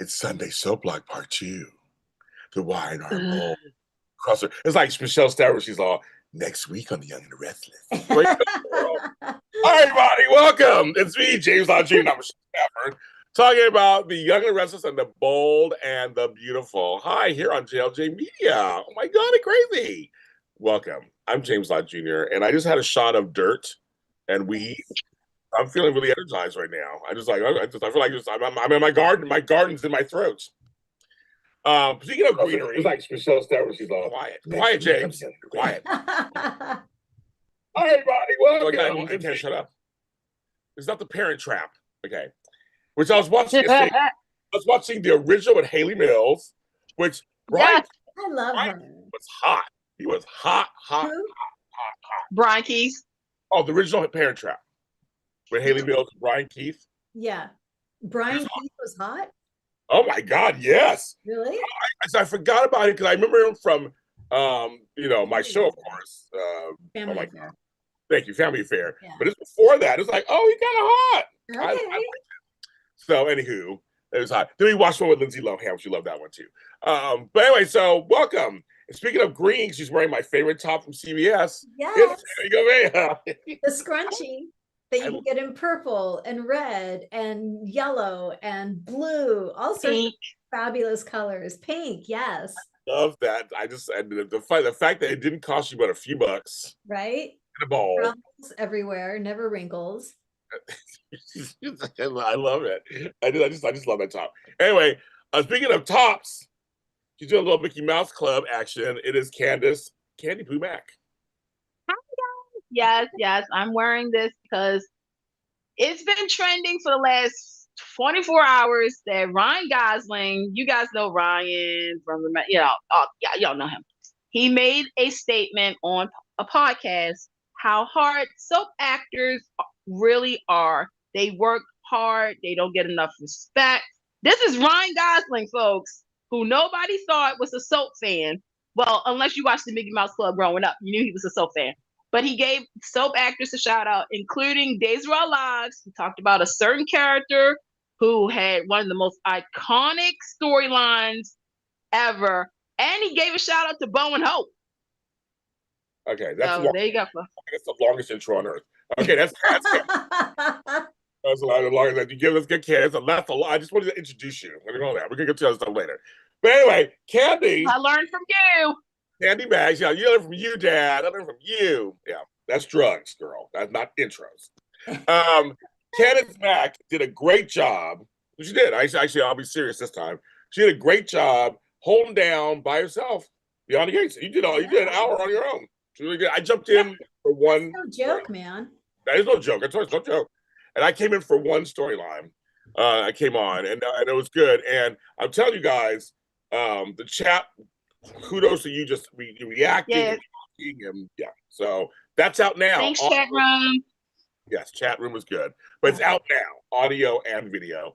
It's Sunday Soap Block Part 2. The Wine Arm Bowl. Crosser. It's like Michelle Stafford. She's all, next week on The Young and the Restless. Hi, everybody. Welcome. It's me, James Lodge, not Michelle Stafford, talking about The Young and the Restless and the Bold and the Beautiful. Hi, here on JLJ Media. Oh, my God, it's crazy. Welcome. I'm James Lodge Jr., and I just had a shot of dirt and weed. I'm feeling really energized right now. I feel like I'm in my garden. My garden's in my throat. Speaking of greenery, it's like Michelle Stafford. She's all quiet, James. Quiet. Hi, everybody. Welcome. I can't shut up. It's not the Parent Trap. Okay. Which I was watching. I was watching the original with Haley Mills, which Brian. I love her. Was hot. He was hot. Brian Keith. Oh, the original Parent Trap with Haley Mills and Brian Keith. Yeah, Brian Keith was hot. Oh my God, yes. Really? I forgot about it because I remember him from my show, of course. Family Affair. Thank you, Family Affair. Yeah. But it's before that. It's like, oh, he's kind of hot. Okay. I liked it. So, anywho, it was hot. Then we watched one with Lindsay Lohan. She loved that one too. But anyway, so welcome. And speaking of green, she's wearing my favorite top from CBS. Yes. There you go, man. The scrunchie that you can get in purple and red and yellow and blue, all sorts of fabulous colors. Pink, yes. Love that. The fact that it didn't cost you but a few bucks. Right? In a bowl. Ruffles everywhere, never wrinkles. I love it. I just love that top. Anyway, speaking of tops, she's doing a little Mickey Mouse Club action. It is Candice, Candy Poo Mac. Hi guys. Yes. I'm wearing this because it's been trending for the last 24 hours that Ryan Gosling, you guys know Ryan from y'all know him. He made a statement on a podcast how hard soap actors really are. They work hard. They don't get enough respect. This is Ryan Gosling, folks, who nobody thought was a soap fan. Well, unless you watched the Mickey Mouse Club growing up, you knew he was a soap fan. But he gave soap actors a shout out, including Days of Our Lives. He talked about a certain character who had one of the most iconic storylines ever. And he gave a shout out to Bowen Hope. Okay, there you go. That's the longest intro on earth. Okay, that's that's a lot longer than you give us good kids. That's a lot. I just wanted to introduce you. We're gonna go there. We're gonna get to other stuff later. But anyway, Candy. I learned from you. Candy Bags. Yeah, you learned from you, Dad. I learned from you. Yeah, that's drugs, girl. That's not intros. Candice Mack did a great job. She did. Actually, I'll be serious this time. She did a great job holding down by herself beyond the gates. You did an hour on your own. Really good. I jumped in for one. That's no joke, man. That is no joke. It's no joke. And I came in for one storyline. I came on, and it was good. And I'm telling you guys, the chat, kudos to you. Just reacting and talking, and yeah. So that's out now. Thanks, chat room. Yes, chat room was good, but it's out now, audio and video.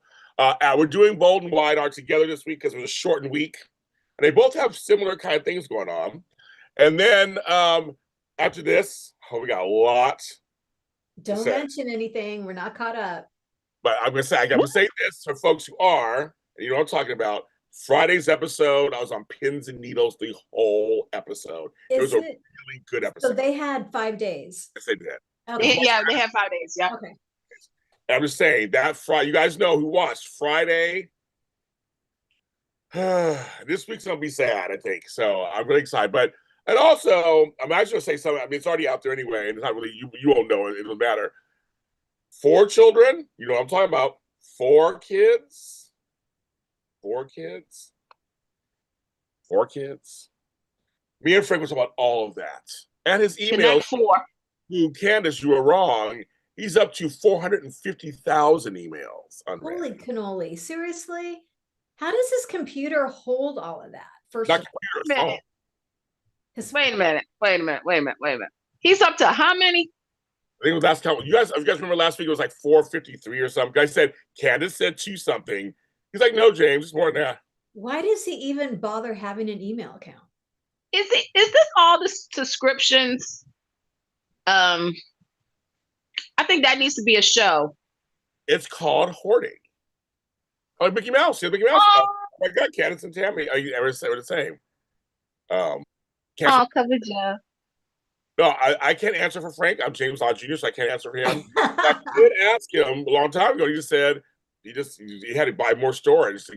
We're doing Bold and Wide Art together this week because it was a shortened week, and they both have similar kind of things going on. And then after this, we got a lot. Don't mention anything. We're not caught up. But I'm gonna say this for folks who are, and you know what I'm talking about. Friday's episode, I was on pins and needles the whole episode. It was a really good episode. So they had 5 days. Yes, they did. Okay. Yeah, they have 5 days. Yeah. Okay. I'm just saying that Friday. You guys know who watched Friday. This week's gonna be sad, I think. So I'm really excited, but. And also, I'm actually going to say something. I mean, it's already out there anyway, and it's not really, you won't know it. It doesn't matter. 4 children, you know what I'm talking about. 4 kids. 4 kids. 4 kids. Me and Frank was about all of that. And his email to Candice, you were wrong. He's up to 450,000 emails. Holy cannoli. Seriously? How does his computer hold all of that? First not computer, phone. Wait a minute. He's up to how many? I think last count. If you guys remember last week, it was like 453 or something. I said, Candice said 2 something. He's like, no, James, it's more than that. Why does he even bother having an email account? Is this all the subscriptions? I think that needs to be a show. It's called hoarding. Oh, Mickey Mouse. Yeah, Mickey Mouse. Oh, Oh my God, Candice and Tami. Are you ever the same? oh, cover Jeff. No, I can't answer for Frank. I'm James Law Jr., so I can't answer for him. I did ask him a long time ago. He just said he had to buy more storage.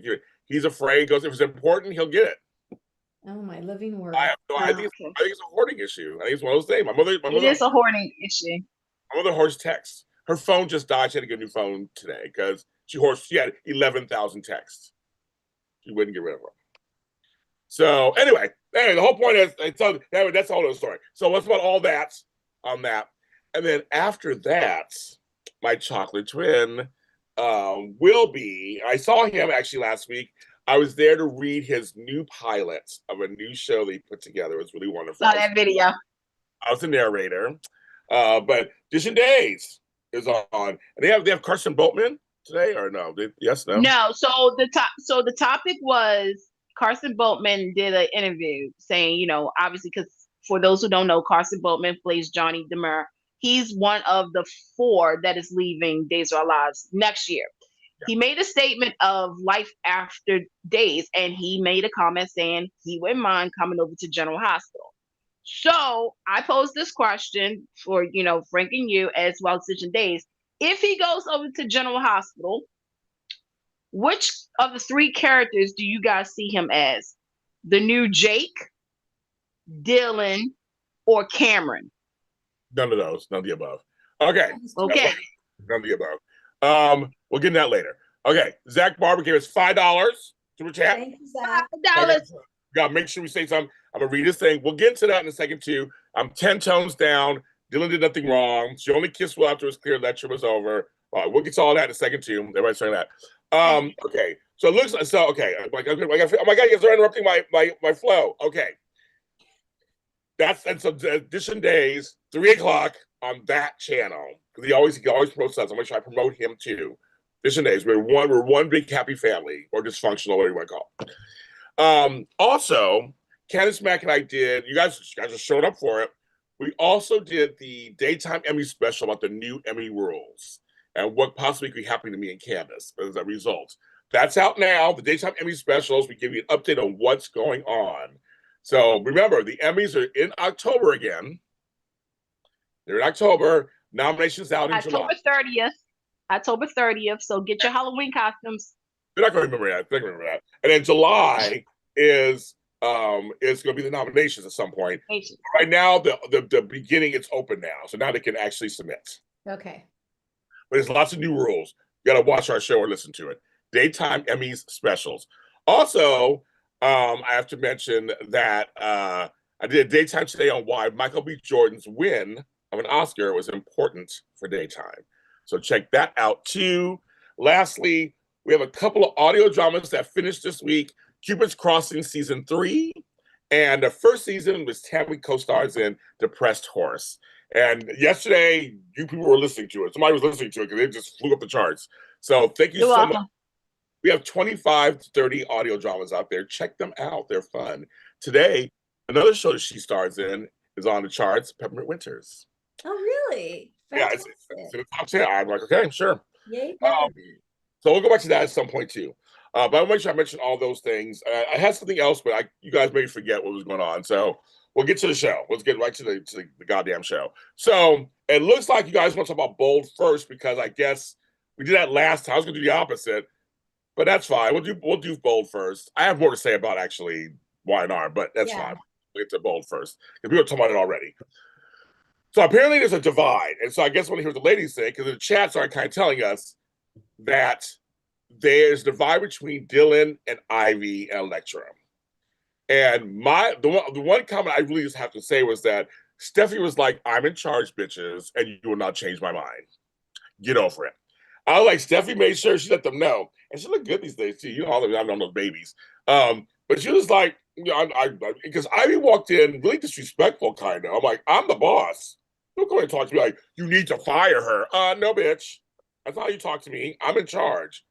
He's afraid. He goes, if it's important, he'll get it. Oh, my living word. I think it's a hoarding issue. I think it's one of those things. It is a hoarding issue. My mother hoards texts. Her phone just died. She had to get a new phone today because she had 11,000 texts. She wouldn't get rid of them. So anyway, the whole point is that's the whole story. So what's about all that on that? And then after that, my chocolate twin will be. I saw him actually last week. I was there to read his new pilot of a new show that he put together. It was really wonderful. Saw that video. I was the narrator. But Dish Days is on. And they have Carson Boatman today, or no? Yes, no? No. So the topic was Carson Boatman did an interview saying, obviously, because for those who don't know, Carson Boatman plays Johnny Demers. He's one of the 4 that is leaving Days of Our Lives next year. He made a statement of life after Days, and he made a comment saying he wouldn't mind coming over to General Hospital. So I posed this question for, Frank and you, as well as Stitch and Days. If he goes over to General Hospital, which of the 3 characters do you guys see him as? The new Jake, Dylan, or Cameron? None of those. None of the above. Okay. None of the above. We'll get into that later. Okay. Zach Barber gave us $5 to the chat. Thank you, Zach. $5. Gotta make sure we say something. I'm gonna read his thing. We'll get into that in a second too. I'm 10 tones down. Dylan did nothing wrong. She only kissed Will after it was clear lecture was over. We'll get to all that in a second too. Everybody's saying that. Okay. So it looks like okay. Oh my God, you guys are interrupting my flow. Okay. That's Edition Days, 3:00 on that channel. Because he always promotes us. I'm gonna try to promote him too. Edition Days. We're one big happy family, or dysfunctional, whatever you want to call it. Also, Candice Mack and I did, you guys just showed up for it. We also did the daytime Emmy special about the new Emmy rules and what possibly could be happening to me and Candice as a result. That's out now. The daytime Emmy specials, we give you an update on what's going on. So remember, the Emmys are in October again. They're in October. Nominations out in July. October 30th. So get your Halloween costumes. They're not going to remember that. And then July is going to be the nominations at some point. Right now, the beginning, it's open now. So now they can actually submit. Okay. But there's lots of new rules. You got to watch our show or listen to it. Daytime Emmys specials. Also, I have to mention that I did a daytime today on why Michael B. Jordan's win of an Oscar was important for daytime. So check that out too. Lastly, we have a couple of audio dramas that finished this week. Cupid's Crossing Season 3. And the first season was Tami co-stars in Depressed Horse. And yesterday, you people were listening to it. Somebody was listening to it because it just flew up the charts. So thank you so much. We have 25 to 30 audio dramas out there. Check them out. They're fun. Today, another show that she stars in is on the charts, Peppermint Winters. Oh, really? Fantastic. Yeah, it's in the top 10. I'm like, okay, sure. Yay, so we'll go back to that at some point too. But I'll make sure I mention all those things. I had something else, but you guys may forget what was going on. So we'll get to the show. Let's get right to the goddamn show. So it looks like you guys want to talk about Bold first because I guess we did that last time. I was going to do the opposite, but that's fine. We'll do Bold first. I have more to say about actually Y&R, but that's fine. We'll get to Bold first because we were talking about it already. So apparently there's a divide, and so I guess I want to hear what the ladies say because the chats are kind of telling us that there's a divide between Dylan and Ivy and Electra. And the one comment I really just have to say was that Steffi was like, "I'm in charge, bitches, and you will not change my mind. Get over it." I was like, Steffi made sure she let them know, and she looked good these days too. You know, I'm on those babies. But she was like, because Ivy walked in really disrespectful, kind of. I'm like, I'm the boss. Don't come and talk to me like you need to fire her. No, bitch. That's how you talk to me. I'm in charge.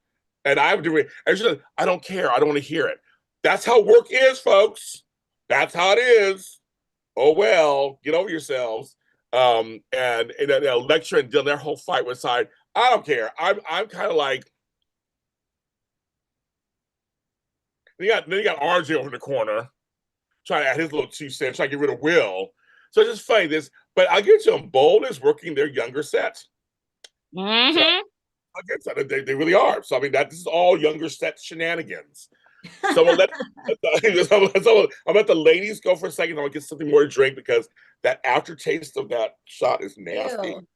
And I'm doing, and she said, I don't care. I don't want to hear it. That's how work is, folks. That's how it is. Oh, well, get over yourselves. And Lecture and Dylan, their whole fight was side. I don't care. I'm kind of like, then you got RJ over in the corner, trying to add his little 2 cents, trying to get rid of Will. So it's just funny but I'll give it to them. Bold is working their younger sets. Mm-hmm. So I guess they really are. So I mean, this is all younger set shenanigans. So I'm gonna let the ladies go for a second. I'm gonna get something more to drink because that aftertaste of that shot is nasty. Ew.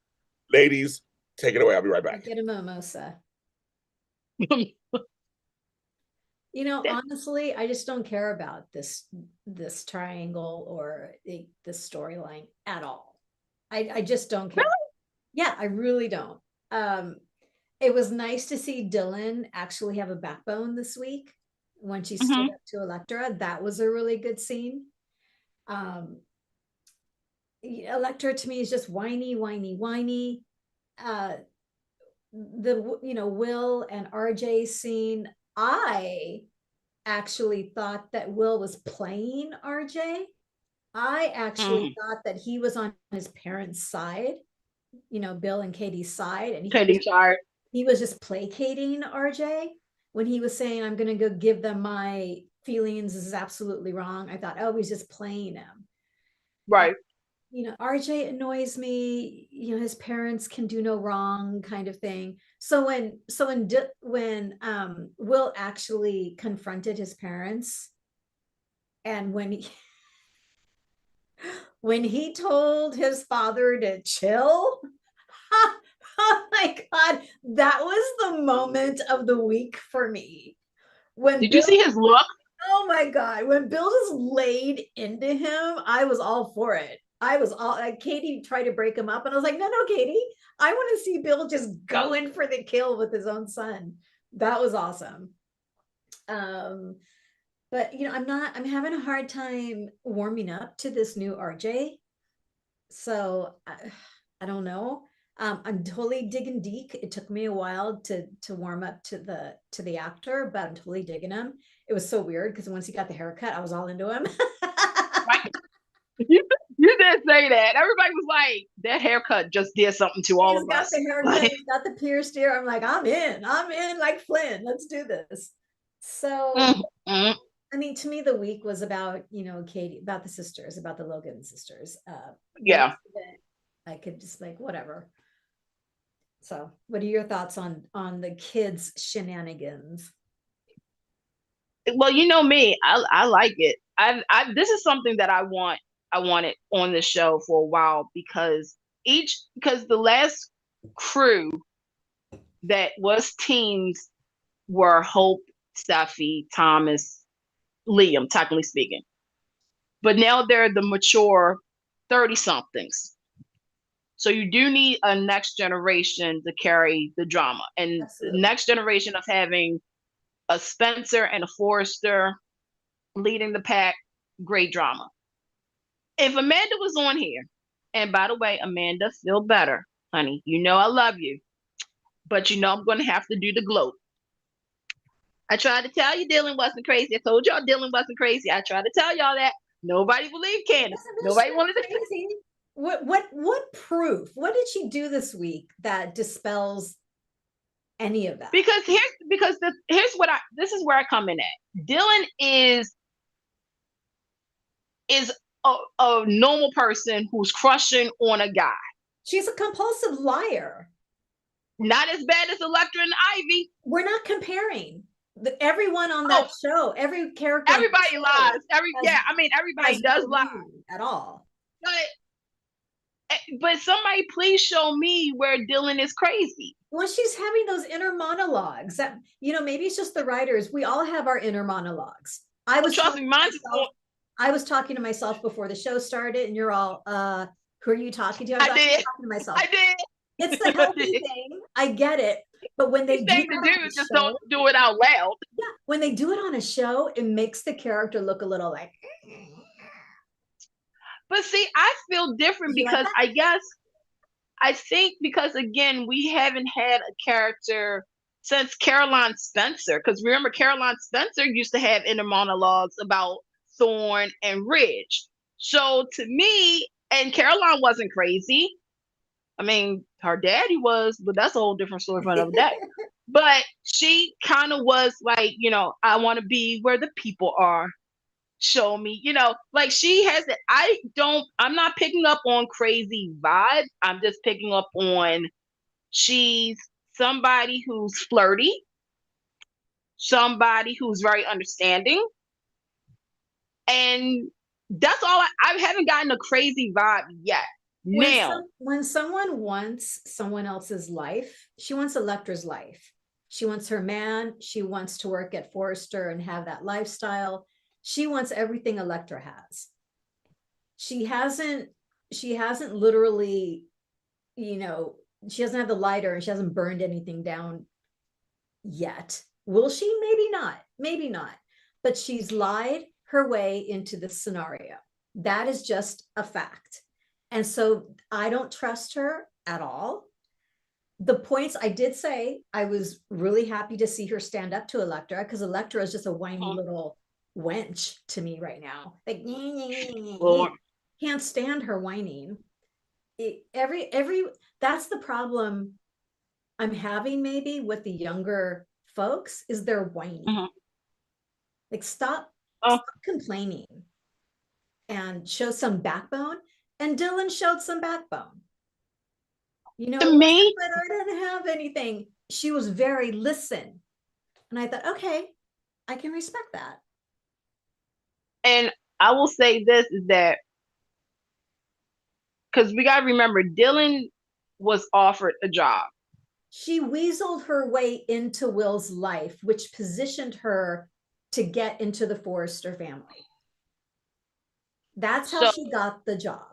Ladies, take it away. I'll be right back. Get a mimosa. Honestly, I just don't care about this triangle or this storyline at all. I just don't care. Really? Yeah, I really don't. It was nice to see Dylan actually have a backbone this week when she stood up to Elektra. That was a really good scene. Elektra to me is just whiny. Will and RJ scene, I actually thought that Will was playing RJ. I actually thought that he was on his parents' side, Bill and Katie's side, and he was just placating RJ when he was saying, I'm going to go give them my feelings. This is absolutely wrong. I thought, oh, he's just playing him. Right. RJ annoys me. His parents can do no wrong, kind of thing. So when Will actually confronted his parents, and when he told his father to chill, oh my God, that was the moment of the week for me. Did you see his look? Oh my God, when Bill just laid into him, I was all for it. I was all Katie tried to break him up, and I was like, no, Katie, I want to see Bill just going for the kill with his own son. That was awesome. But I'm having a hard time warming up to this new RJ. So I don't know. I'm totally digging Deke. It took me a while to warm up to the actor, but I'm totally digging him. It was so weird because once he got the haircut, I was all into him. Right. You did say that. Everybody was like, that haircut just did something to all of us. He's got the haircut, he's got the pierced ear. I'm like, I'm in like Flynn. Let's do this. So, I mean, to me, the week was about, Katie, about the sisters, about the Logan sisters. Yeah. I could just whatever. So what are your thoughts on the kids' shenanigans? Well, me, I like it. This is something that I wanted on the show for a while because the last crew that was teams were Hope, Steffi, Thomas, Liam, technically speaking. But now they're the mature 30-somethings. So you do need a next generation to carry the drama. And Absolutely. The next generation of having a Spencer and a Forrester leading the pack, great drama. If Amanda was on here, and by the way, Amanda, feel better, honey. I love you. But I'm going to have to do the gloat. I tried to tell you Dylan wasn't crazy. I told y'all Dylan wasn't crazy. I tried to tell y'all that. Nobody believed Candice. Nobody wanted to crazy. What proof? What did she do this week that dispels any of that? Because this is where I come in at. Dylan is a normal person who's crushing on a guy. She's a compulsive liar. Not as bad as Elektra and Ivy. We're not comparing. Everyone on that show, every character. Everybody lies. Everybody does lie. At all. But somebody please show me where Dylan is crazy. Well, she's having those inner monologues that, maybe it's just the writers. We all have our inner monologues. I was talking to myself before the show started, and you're all, who are you talking to? I did. Talking to myself. I did. It's the healthy thing. I get it. But when they don't do it out loud. Yeah. When they do it on a show, it makes the character look a little like. But see, I feel different because I think because again, we haven't had a character since Caroline Spencer. Because remember, Caroline Spencer used to have inner monologues about Thorne and Ridge. So to me, and Caroline wasn't crazy. I mean, her daddy was, but that's a whole different story for another day. But she kind of was like, I want to be where the people are. Show me, like she has it. I'm not picking up on crazy vibes. I'm just picking up on she's somebody who's flirty, somebody who's very understanding. And that's all. I haven't gotten a crazy vibe yet. Now, When someone wants someone else's life, she wants Electra's life. She wants her man. She wants to work at Forrester and have that lifestyle. She wants everything Electra has. She hasn't literally, she doesn't have the lighter and she hasn't burned anything down yet. Will she? Maybe not. Maybe not. But she's lied her way into this scenario. That is just a fact. And so I don't trust her at all. The points I did say, I was really happy to see her stand up to Electra, because Electra is just a whiny little wench to me right now. Like, can't stand her whining. That's the problem I'm having maybe with the younger folks, is they're whiny. Like, stop complaining and show some backbone. And Dylan showed some backbone. To me, but I didn't have anything. She was very listen. And I thought, okay, I can respect that. And I will say this is that, because we got to remember, Dylan was offered a job. She weaseled her way into Will's life, which positioned her to get into the Forrester family. That's how she got the job.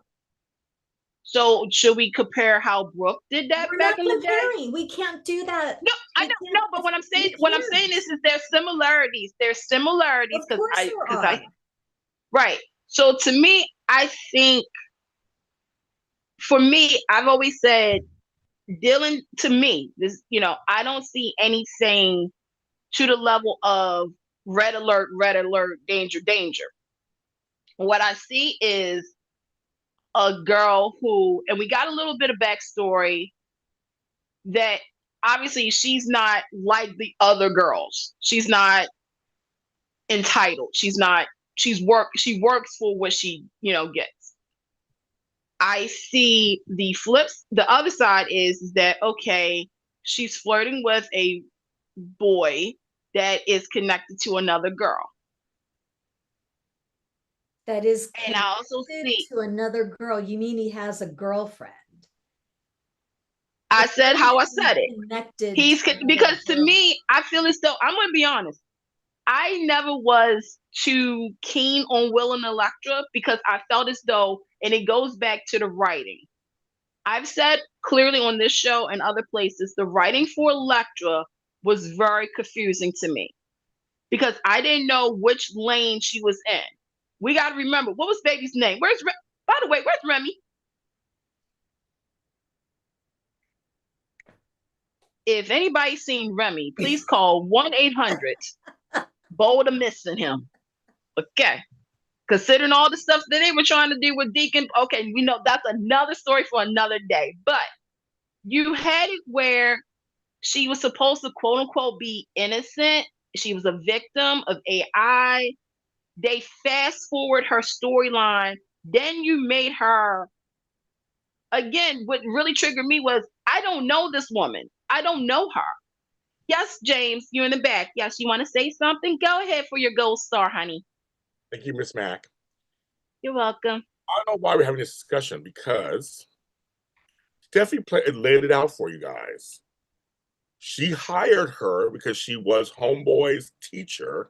So should we compare how Brooke did that back in the day? We can't do that. No, I don't know. But what I'm saying is there's similarities. There's similarities right. So to me, I think, for me, I've always said Dylan, to me, this, I don't see anything to the level of red alert, danger, danger. What I see is a girl who, and we got a little bit of backstory, that obviously she's not like the other girls. She's not entitled. She works for what she, gets. I see the other side is that, okay, she's flirting with a boy that is connected to another girl. That is connected and I also see to another girl. You mean he has a girlfriend? I said how I said it. Because to me, I feel as though, I'm going to be honest, I never was too keen on Will and Electra, because I felt as though, and it goes back to the writing. I've said clearly on this show and other places, the writing for Electra was very confusing to me, because I didn't know which lane she was in. We got to remember, what was baby's name? By the way, where's Remy? If anybody's seen Remy, please call 1-800 Bold of missing him. Okay. Considering all the stuff that they were trying to do with Deacon, okay, we know that's another story for another day. But you had it where she was supposed to, quote unquote, be innocent. She was a victim of AI. They fast forward her storyline. Then you made her, again, what really triggered me was, I don't know this woman. I don't know her. Yes, James, you're in the back. Yes, you want to say something? Go ahead for your gold star, honey. Thank you, Miss Mac. You're welcome. I don't know why we're having this discussion, because Steffi laid it out for you guys. She hired her because she was Homeboy's teacher,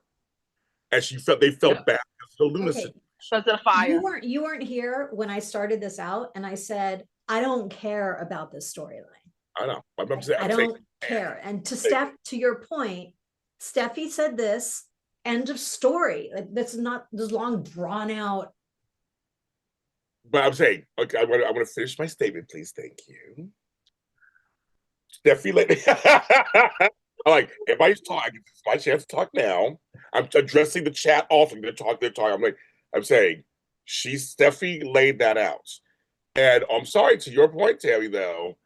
and they felt bad because of the lunacy. Because of the fire. You weren't here when I started this out, and I said, I don't care about this storyline. I know. I don't care. And to your point, Steffi said this, end of story. Like, that's not this long drawn out. But I'm saying, okay, I want to finish my statement, please. Thank you. Steffi, I'm like, everybody's talking. It's my chance to talk now. I'm addressing the chat often. They're talking. I'm saying, Steffi laid that out. And I'm sorry, to your point, Tammy, though,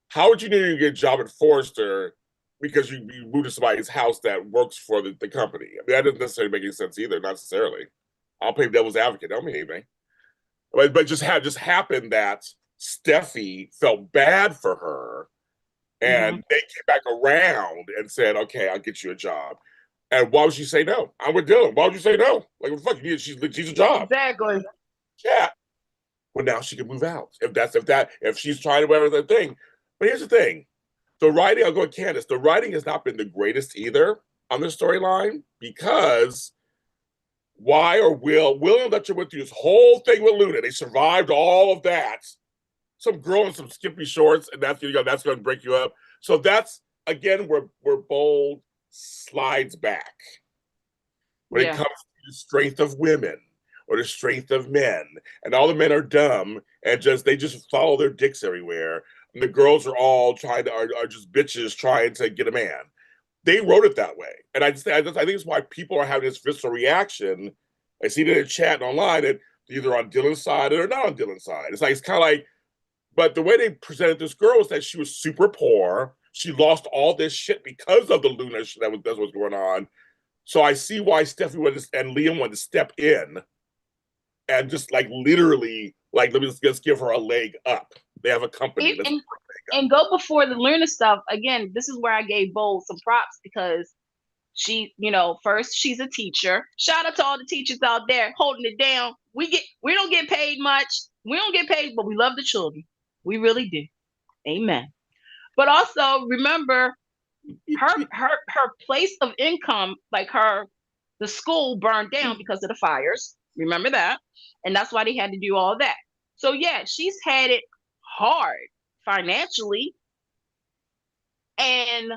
how would you need to get a job at Forrester because you moved to somebody's house that works for the company. I mean, that doesn't necessarily make any sense either, not necessarily. I'll play devil's advocate, don't mean anything. But just happened that Steffi felt bad for her, and they came back around and said, "Okay, I'll get you a job." And why would she say no? I'm with Dylan. Why would you say no? Like, what the fuck? She's a job. Exactly. Yeah. Well, now she can move out if she's trying to wear the thing. But here's the thing: the writing. I'll go with Candice. The writing has not been the greatest either on this storyline because why or Will and Letcher went through this whole thing with Luna. They survived all of that. Some girl in some skimpy shorts, and that's going to break you up. So that's again where Bold slides back when it comes to the strength of women or the strength of men, and all the men are dumb and they just follow their dicks everywhere, and the girls are all are just bitches trying to get a man. They wrote it that way, and I think it's why people are having this visceral reaction. I see it in the chat and online, and either on Dylan's side or not on Dylan's side. It's kind of like, but the way they presented this girl was that she was super poor. She lost all this shit because of the Luna that's what's going on. So I see why Stephanie and Liam wanted to step in and just like literally, like, let me just give her a leg up. They have a company. And go before the Luna stuff. Again, this is where I gave Bold some props because she, first she's a teacher. Shout out to all the teachers out there holding it down. We don't get paid much. We don't get paid, but we love the children. We really do. Amen. But also remember her place of income, like the school burned down because of the fires. Remember that? And that's why they had to do all that. So yeah, she's had it hard financially. And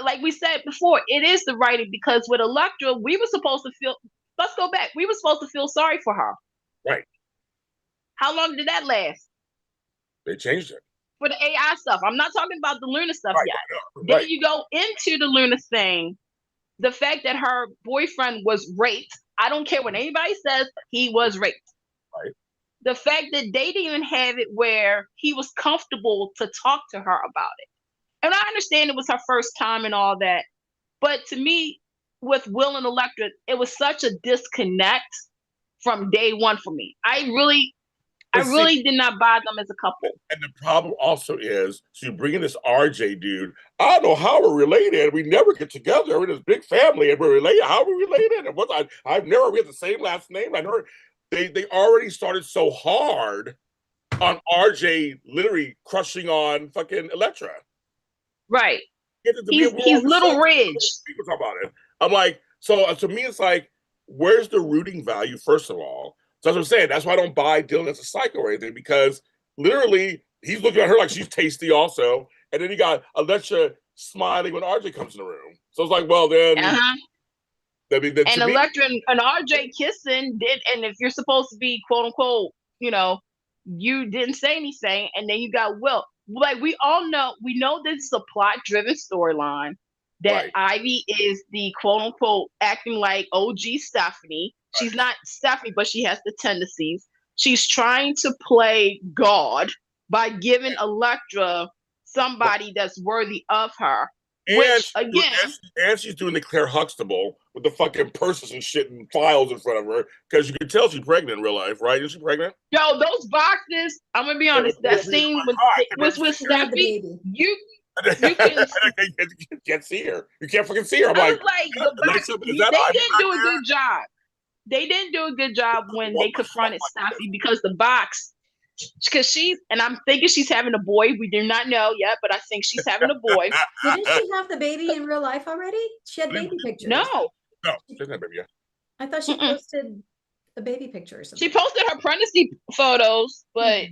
like we said before, it is the writing because with Elektra, we were supposed to feel, let's go back. We were supposed to feel sorry for her. Right. How long did that last? They changed it. For the AI stuff. I'm not talking about the Luna stuff yet. Right. Then you go into the Luna thing. The fact that her boyfriend was raped, I don't care what anybody says, he was raped. Right. The fact that they didn't even have it where he was comfortable to talk to her about it. And I understand it was her first time and all that. But to me, with Will and Elektra, it was such a disconnect from day one for me. I really did not buy them as a couple. And the problem also is, so you bring in this RJ dude. I don't know how we're related. We never get together. We're this big family, and we're related. How are we related? And I've never had the same last name. I heard they already started so hard on RJ literally crushing on fucking Elektra. Right. He's Little Ridge. People talk about it. I'm like, so to me, it's like, where's the rooting value, first of all? So that's what I'm saying. That's why I don't buy Dylan as a psycho or anything, because literally he's looking at her like she's tasty also. And then you got Elektra smiling when RJ comes in the room. So it's like, well, then. And Elektra and RJ kissing and if you're supposed to be quote unquote, you didn't say anything, and then you got Will. Like we know this is a plot-driven storyline that Ivy is the quote unquote acting like OG Stephanie. She's not Stephanie, but she has the tendencies. She's trying to play God by giving Elektra somebody that's worthy of her. And she's doing the Claire Huxtable with the fucking purses and shit and files in front of her because you can tell she's pregnant in real life, right? Is she pregnant? Yo, those boxes. I'm gonna be honest. That scene was with Steffi. You can't see her. You can't fucking see her. I'm like the box, they didn't do a good job. They didn't do a good job when they confronted Steffi because the box. Because I'm thinking she's having a boy. We do not know yet, but I think she's having a boy. Didn't she have the baby in real life already? She had baby pictures. No, she doesn't have baby yet. I thought she posted the baby pictures. She posted her pregnancy photos, but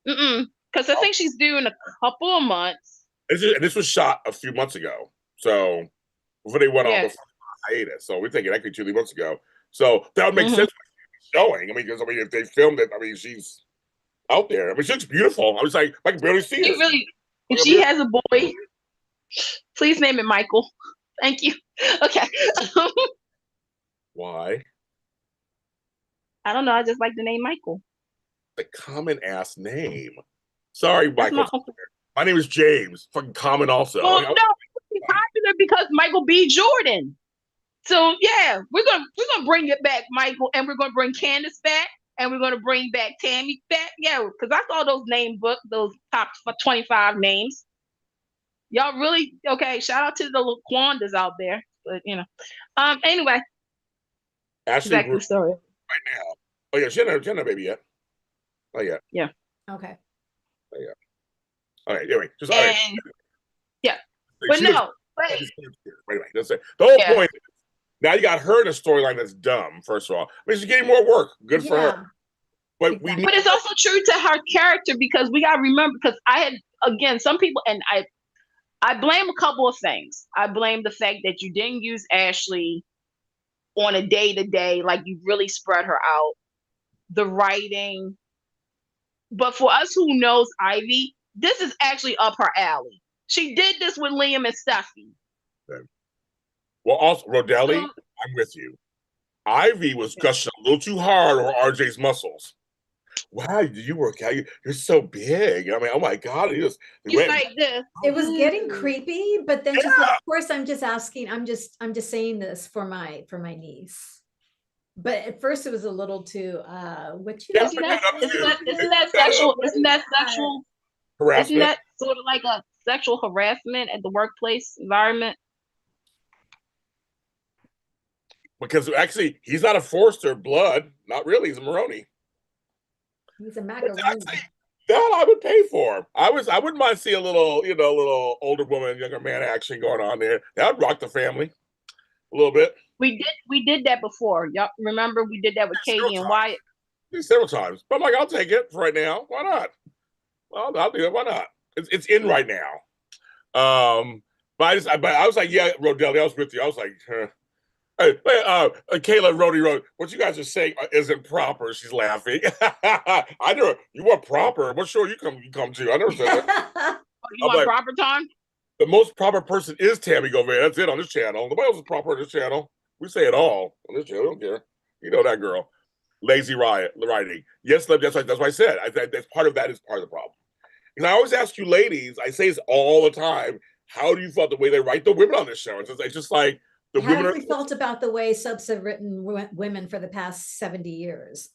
because I think she's due in a couple of months. This was shot a few months ago, so before they went on the hiatus. So we're thinking actually 2-3 months ago. So that would make sense. Showing. I mean, because if they filmed it, I mean, she's out there. I mean, she looks beautiful. I was like, I can barely see her. If she has a boy, please name it Michael. Thank you. Okay. Why? I don't know. I just like the name Michael. The common ass name. Sorry, Michael. My name is James. Fucking common also. Well, no, it's popular because Michael B. Jordan. So yeah, we're gonna bring it back, Michael, and we're gonna bring Candice back, and we're gonna bring back Tami back. Yeah, because I saw those name book, those top 25 names. Y'all really okay? Shout out to the little Quandas out there, but you know. Anyway, Ashley back to the story right now. Oh yeah, she hasn't had a baby yet. Oh yeah. Yeah. Okay. Oh yeah. All right. Anyway, just and, yeah, but no. Anyway, that's it. The whole point is, now you got her in a storyline that's dumb. First of all, I mean, she's getting more work. Good for her. But exactly. But it's also true to her character because we got to remember because I had again some people and I blame a couple of things. I blame the fact that you didn't use Ashley on a day-to-day, like you really spread her out. The writing. But for us who knows Ivy, this is actually up her alley. She did this with Liam and Steffi. Okay. Well, also, Rodelli, I'm with you. Ivy was gushing a little too hard over RJ's muscles. Wow, did you work out? You're so big. I mean, oh my God. He's like this. It was getting creepy, but then just, of course, I'm just asking, I'm just saying this for my niece. But at first it was a little too isn't that sexual harassment? Isn't that sort of like a sexual harassment at the workplace environment? Because actually, he's not a Forster blood. Not really. He's a Maroney. He's a macaroni. That I would pay for. I wouldn't mind seeing a little, little older woman, younger man action going on there. That would rock the family a little bit. We did that before. Y'all remember we did that with Katie and Wyatt? Several times. But I'm like, I'll take it for right now. Why not? Well, I'll do it. Why not? It's in right now. But I was like, yeah, Rodelli, I was with you. I was like, Hey, Kayla, Rody, what you guys are saying isn't proper. She's laughing. I know you want proper. What show you come to? I never said that. You want proper time? The most proper person is Tami Govea. That's it on this channel. Nobody else is proper on this channel. We say it all on this channel. We don't care. You know that girl. Lazy writing. Yes, that's why I said. I think that's part of that is part of the problem. And I always ask you, ladies. I say this all the time. How do you feel the way they write the women on this show? It's just like. How have we felt about the way subs have written women for the past 70 years?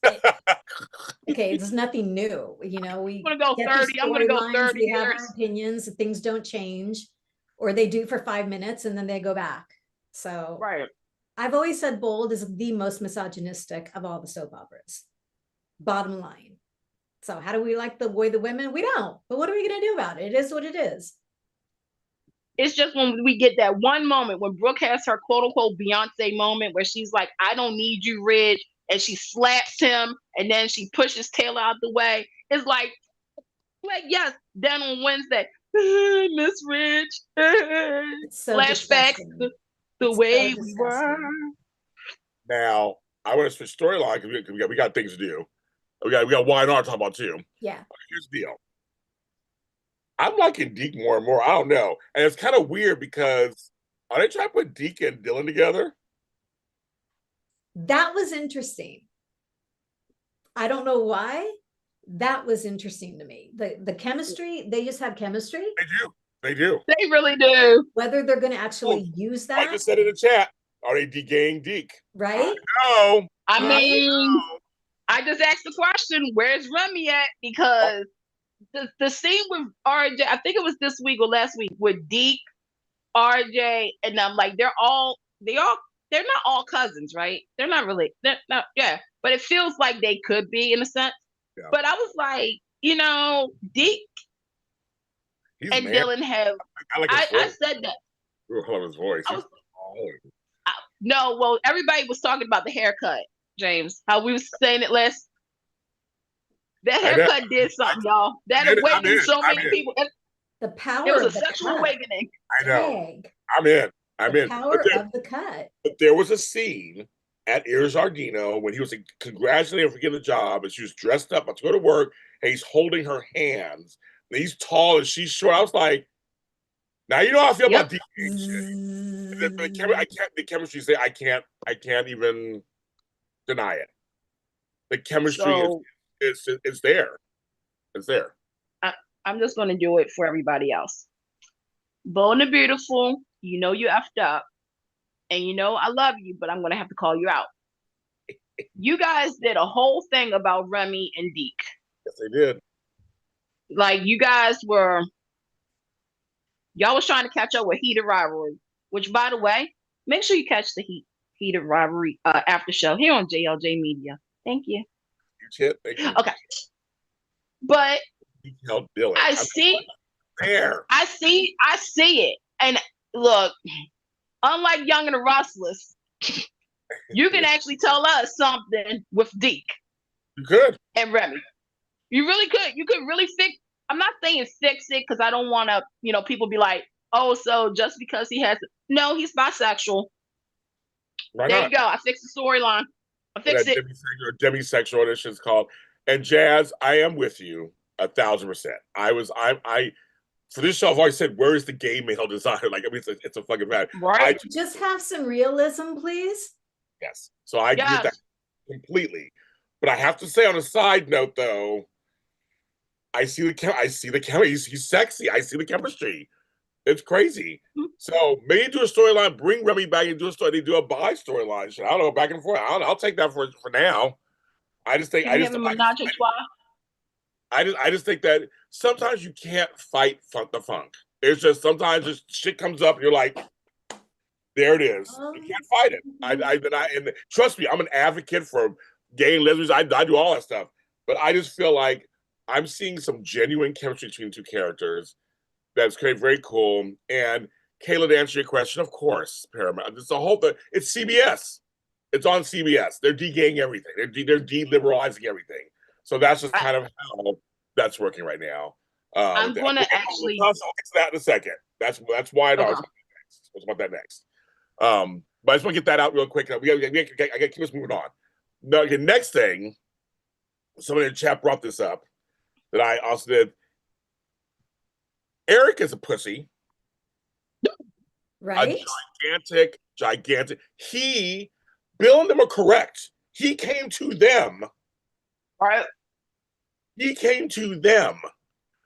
Okay, there's nothing new. We I'm gonna go 30. I'm gonna go 30 We have our opinions. Things don't change, or they do for 5 minutes and then they go back. So right. I've always said Bold is the most misogynistic of all the soap operas. Bottom line. So how do we like the way the women? We don't. But what are we gonna do about it? It is what it is. It's just when we get that one moment when Brooke has her quote unquote Beyonce moment where she's like, I don't need you, Ridge. And she slaps him and then she pushes Taylor out the way. It's like yes, then on Wednesday, Miss Ridge, so flashbacks the way we were. Now, I want to switch storyline because we got things to do. We got Y&R to talk about too. Yeah. Here's the deal. I'm liking Deke more and more. I don't know. And it's kind of weird because are they trying to put Deke and Dylan together? That was interesting. I don't know why. That was interesting to me. The chemistry, they just have chemistry. They do. They really do. Whether they're going to actually use that. I just said in the chat, are they DKing Deke? Right? No. I mean, I just asked the question, where's Remy at? Because the scene with RJ, I think it was this week or last week, with Deke, RJ, and I'm like, they're not all cousins, right? They're not really, but it feels like they could be in a sense. Yeah. But I was like, Deke and Dylan have, I said that. I love his voice. No, well, everybody was talking about the haircut, James, how we was saying it last. That haircut did something, y'all. That awakened so many people. The power. It was a sexual awakening. I know. I'm in. The power of the cut. But there was a scene at Ear Giardino when he was congratulating her for getting the job, and she was dressed up to go to work, and he's holding her hands. And he's tall and she's short. I was like, now you know how I feel about DK. The chemistry say I can't even deny it. The chemistry is there. It's there. I'm just going to do it for everybody else. Bold and the Beautiful, you know you effed up. And you know I love you, but I'm going to have to call you out. You guys did a whole thing about Remy and Deke. Yes, they did. Like, y'all was trying to catch up with Heated Rivalry, which, by the way, make sure you catch the Heated Rivalry after show here on JLJ Media. Thank you. Thank you. Okay. But Dylan. I see it. And look, unlike Young and the Restless, you can actually tell us something with Deke. You could. And Remy. You really could. You could really fix. I'm not saying fix it because I don't want to, people be like, oh, so just because he has. No, he's bisexual. Why there not? You go. I fixed the storyline. I fixed it. Demisexual edition is called. And Jazz, I am with you 1,000%. I for this show, I've always said, where is the gay male designer? Like, I mean, it's a fucking bad. Right. Just have some realism, please. Yes. So I get that completely. But I have to say, on a side note, though, I see the chemistry. He's sexy. I see the chemistry. It's crazy. Mm-hmm. So maybe do a storyline, bring Remy back and do a story. They do a bi storyline. I don't know, back and forth. I'll take that for now. I just think I just think that sometimes you can't fight the funk. It's just sometimes just shit comes up and you're like, there it is. You can't fight it. And trust me, I'm an advocate for gay and lesbians. I do all that stuff. But I just feel like I'm seeing some genuine chemistry between two characters. That's very cool. And Kayla, to answer your question, of course, Paramount. It's the whole thing. It's CBS. It's on CBS. They're de-gaying everything. They're de-liberalizing everything. So that's just kind of how that's working right now. I'm going to actually. We'll get to that in a second. That's why I know it's about that next. But I just want to get that out real quick. I got to keep us moving on. Now, the next thing, somebody in the chat brought this up that I also did. Eric is a pussy. Right. A gigantic. Bill and them are correct. He came to them. Right. He came to them.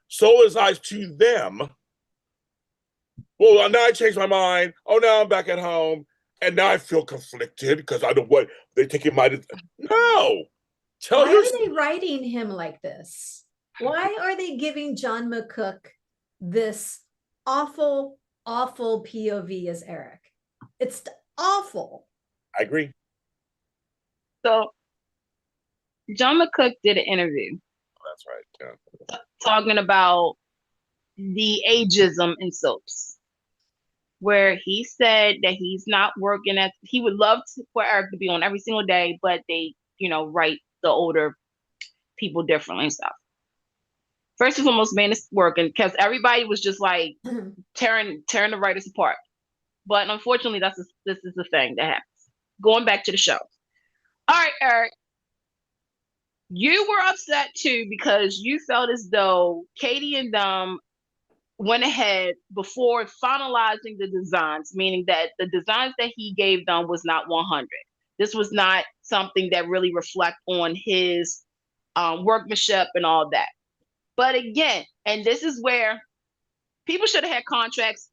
So his eyes to them. Well, now I changed my mind. Oh, now I'm back at home. And now I feel conflicted because I don't what they're taking my. No. Why are they writing him like this? Why are they giving John McCook this awful POV as Eric? It's awful. I agree. So John McCook did an interview. That's right. Yeah. Talking about the ageism in soaps, where he said that he's not working he would love for Eric to be on every single day, but they, write the older people differently and stuff. First and foremost, man, it's working because everybody was just like tearing the writers apart. But unfortunately, this is the thing that happens. Going back to the show. All right, Eric, you were upset too because you felt as though Katie and them went ahead before finalizing the designs, meaning that the designs that he gave them was not 100. This was not something that really reflect on his workmanship and all that. But again, and this is where people should have had contracts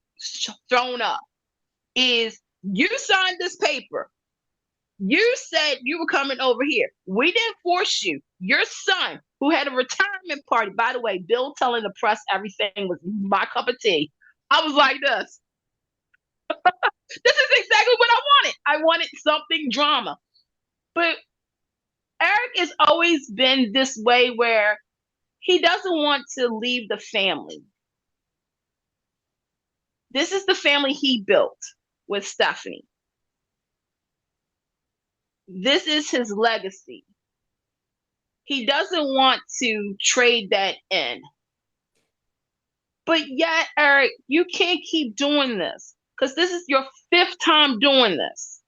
thrown up, is you signed this paper. You said you were coming over here. We didn't force you. Your son, who had a retirement party, by the way, Bill telling the press everything was my cup of tea. I was like this. This is exactly what I wanted. I wanted something drama. But Eric has always been this way where he doesn't want to leave the family. This is the family he built with Stephanie. This is his legacy. He doesn't want to trade that in. But yet, Eric, you can't keep doing this because this is your 5th time doing this,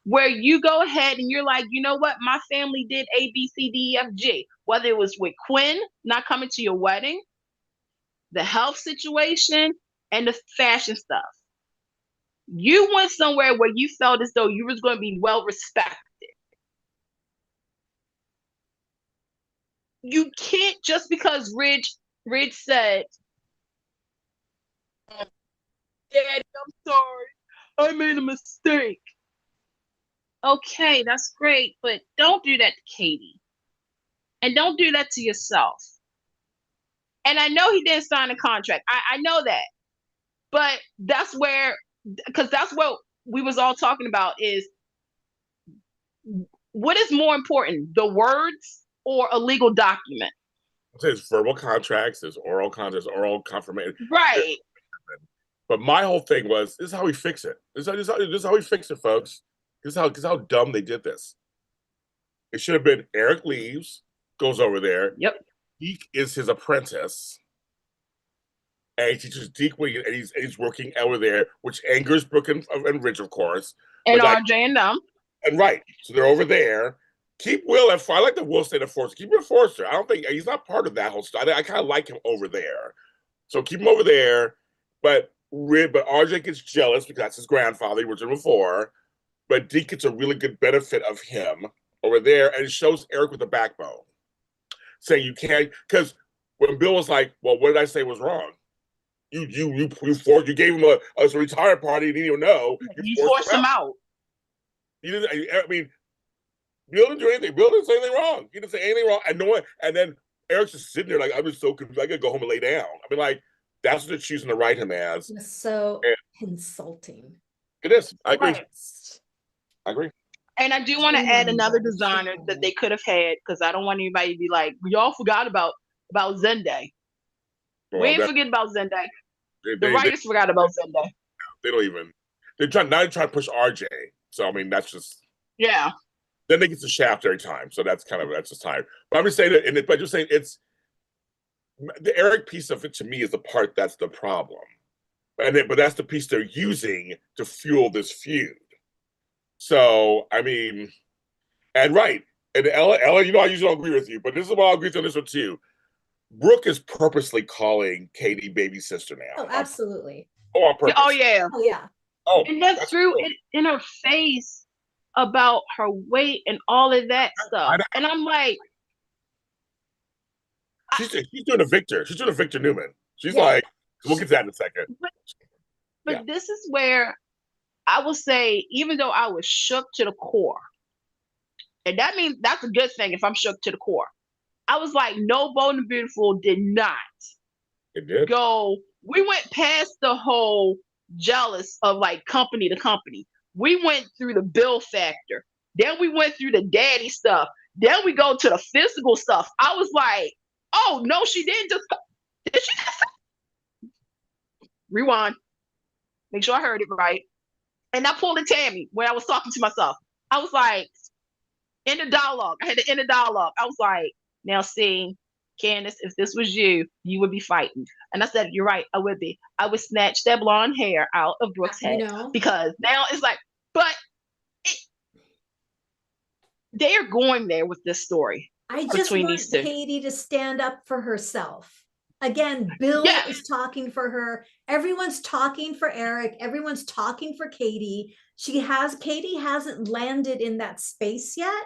where you go ahead and you're like, you know what? My family did A, B, C, D, E, F, G. Whether it was with Quinn not coming to your wedding, the health situation, and the fashion stuff. You went somewhere where you felt as though you was going to be well respected. You can't, just because Ridge Rich said, Daddy, I'm sorry. I made a mistake. Okay, that's great, but don't do that to Katie. And don't do that to yourself. And I know he didn't sign a contract. I know that. But that's where, because that's what we was all talking about is what is more important, the words or a legal document? There's verbal contracts, there's oral contracts, oral confirmation. Right. But my whole thing was, this is how we fix it. This is how we fix it, folks. This is how dumb they did this. It should have been Eric leaves, goes over there. Yep. Deke is his apprentice. And he teaches Deke and he's working over there, which angers Brooke and Rich, of course. And RJ and them. And right. So they're over there. Keep Will at I like the Will stay at Forster. Keep him at Forster. I don't think he's not part of that whole stuff. I kind of like him over there. So keep him over there. But RJ gets jealous because that's his grandfather, he was there before. But Deke gets a really good benefit of him over there, and it shows Eric with a backbone. Saying you can't, because when Bill was like, well, what did I say was wrong? You gave him a retirement party, he didn't even know. You forced him out. He didn't, I mean, Bill didn't do anything. Bill didn't say anything wrong. He didn't say anything wrong. And then Eric's just sitting there like, I'm just so confused. I gotta go home and lay down. I mean, like, that's what they're choosing to write him as. It's so insulting. It is. I agree. Right. I agree. And I do want to add another designer that they could have had, because I don't want anybody to be like, y'all forgot about Zende. Well, we ain't forget about Zende. The writers forgot about Zende. They don't even. They're trying to push RJ. So I mean, that's just Then they get the shaft every time. So that's just time. But I'm just saying that, but just saying it's the Eric piece of it to me is the part that's the problem, but that's the piece they're using to fuel this feud. So I mean, and right, and Ella, I usually don't agree with you, but this is what I'll agree on this one too. Brooke is purposely calling Katie baby sister now. Oh, absolutely. Oh, on purpose. Oh yeah. Oh yeah. Oh, and that's threw it in her face about her weight and all of that stuff. And I'm like, she's doing a Victor. She's doing a Victor Newman. She's like, we'll get to that in a second. But this is where I will say, even though I was shook to the core, and that means that's a good thing if I'm shook to the core. I was like, no, Bold and Beautiful did not go. We went past the whole jealous of like company to company. We went through the bill factor. Then we went through the daddy stuff. Then we go to the physical stuff. I was like, oh, no, she didn't just. Did she just? Rewind. Make sure I heard it right. And I pulled a Tami when I was talking to myself. I was like, in the dialogue. I had to end the dialogue. I was like, now see, Candice, if this was you, you would be fighting. And I said, you're right, I would be. I would snatch that blonde hair out of Brooke's head. Because now it's like, but they are going there with this story. I just want Katie to stand up for herself. Again, Bill is talking for her. Everyone's talking for Eric. Everyone's talking for Katie. Katie hasn't landed in that space yet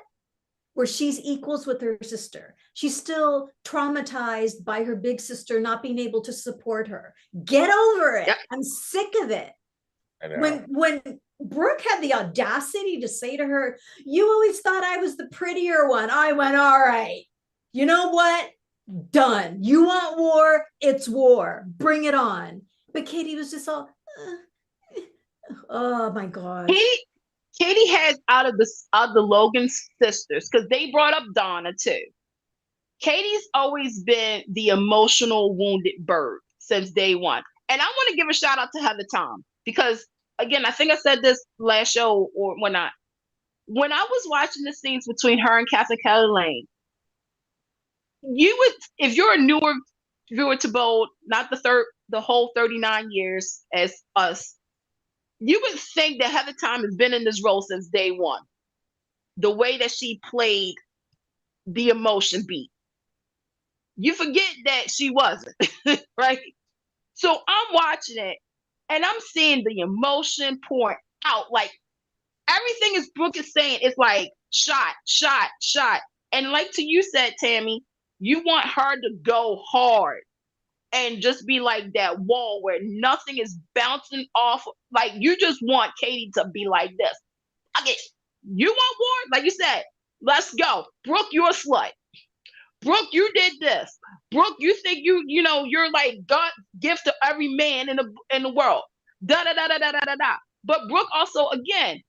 where she's equals with her sister. She's still traumatized by her big sister not being able to support her. Get over it. Yep. I'm sick of it. When Brooke had the audacity to say to her, you always thought I was the prettier one. I went, all right, you know what? Done. You want war? It's war. Bring it on. But Katie was just all, oh my God. Katie has out of the Logan sisters, because they brought up Donna too. Katie's always been the emotional wounded bird since day one. And I want to give a shout out to Heather Tom, because again, I think I said this last show or whatnot. When I was watching the scenes between her and Catherine Kelly Lane, you would, if you're a newer viewer to Bold, not the whole 39 years as us, you would think that Heather Tom has been in this role since day one. The way that she played the emotion beat. You forget that she wasn't, right? So I'm watching it and I'm seeing the emotion pouring out. Like everything is Brooke is saying, it's like shot, shot, shot. And like you said, Tami, you want her to go hard. and just be like that wall where nothing is bouncing off. Like you just want Katie to be like this. Okay, you want war? Like you said, let's go. Brooke, you're a slut. Brooke, you did this. Brooke, you think you're like God gift to every man in the world. Da da da da da da da da. But Brooke also, again,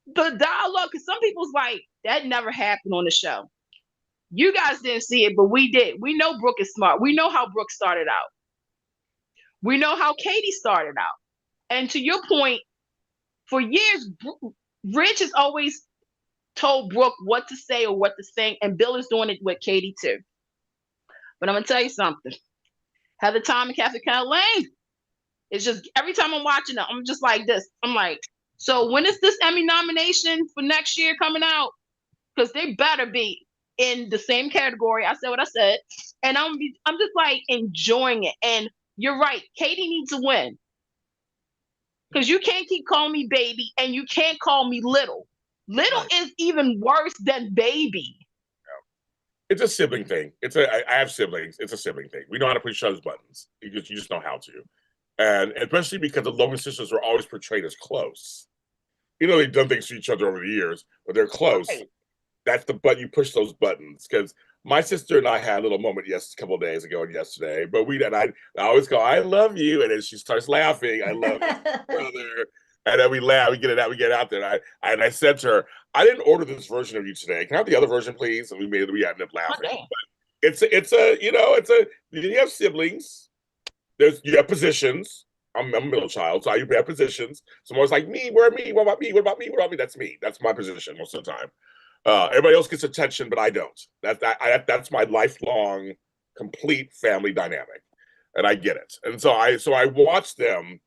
the dialogue, because some people's like, that never happened on the show. You guys didn't see it, but we did. We know Brooke is smart. We know how Brooke started out. We know how Katie started out. And to your point, for years, Rich has always told Brooke what to say or what to sing, and Bill is doing it with Katie too. But I'm gonna tell you something. Heather Tom and Kathy Lane. It's just every time I'm watching it, I'm just like this. I'm like, so when is this Emmy nomination for next year coming out? Because they better be in the same category. I said what I said, and I'm just like enjoying it. And you're right, Katie needs to win because you can't keep calling me baby, and you can't call me little. Little is even worse than baby. It's a sibling thing. I have siblings. It's a sibling thing. We know how to push each other's buttons. You just know how to. And especially because the Logan sisters are always portrayed as close. They've done things to each other over the years, but they're close. Right. That's the button. You push those buttons. Because my sister and I had a little moment a couple of days ago and yesterday, but I always go, I love you. And then she starts laughing. I love you, brother. And then we laugh, we get it out there. And I said to her, I didn't order this version of you today. Can I have the other version, please? And we ended up laughing. Okay. You have siblings. You have positions. I'm a middle child, so you have positions. Someone's like, me, where me? What about me? What about me? What about me? That's me. That's my position most of the time. Everybody else gets attention, but I don't. That's my lifelong, complete family dynamic. And I get it. And so I watch them.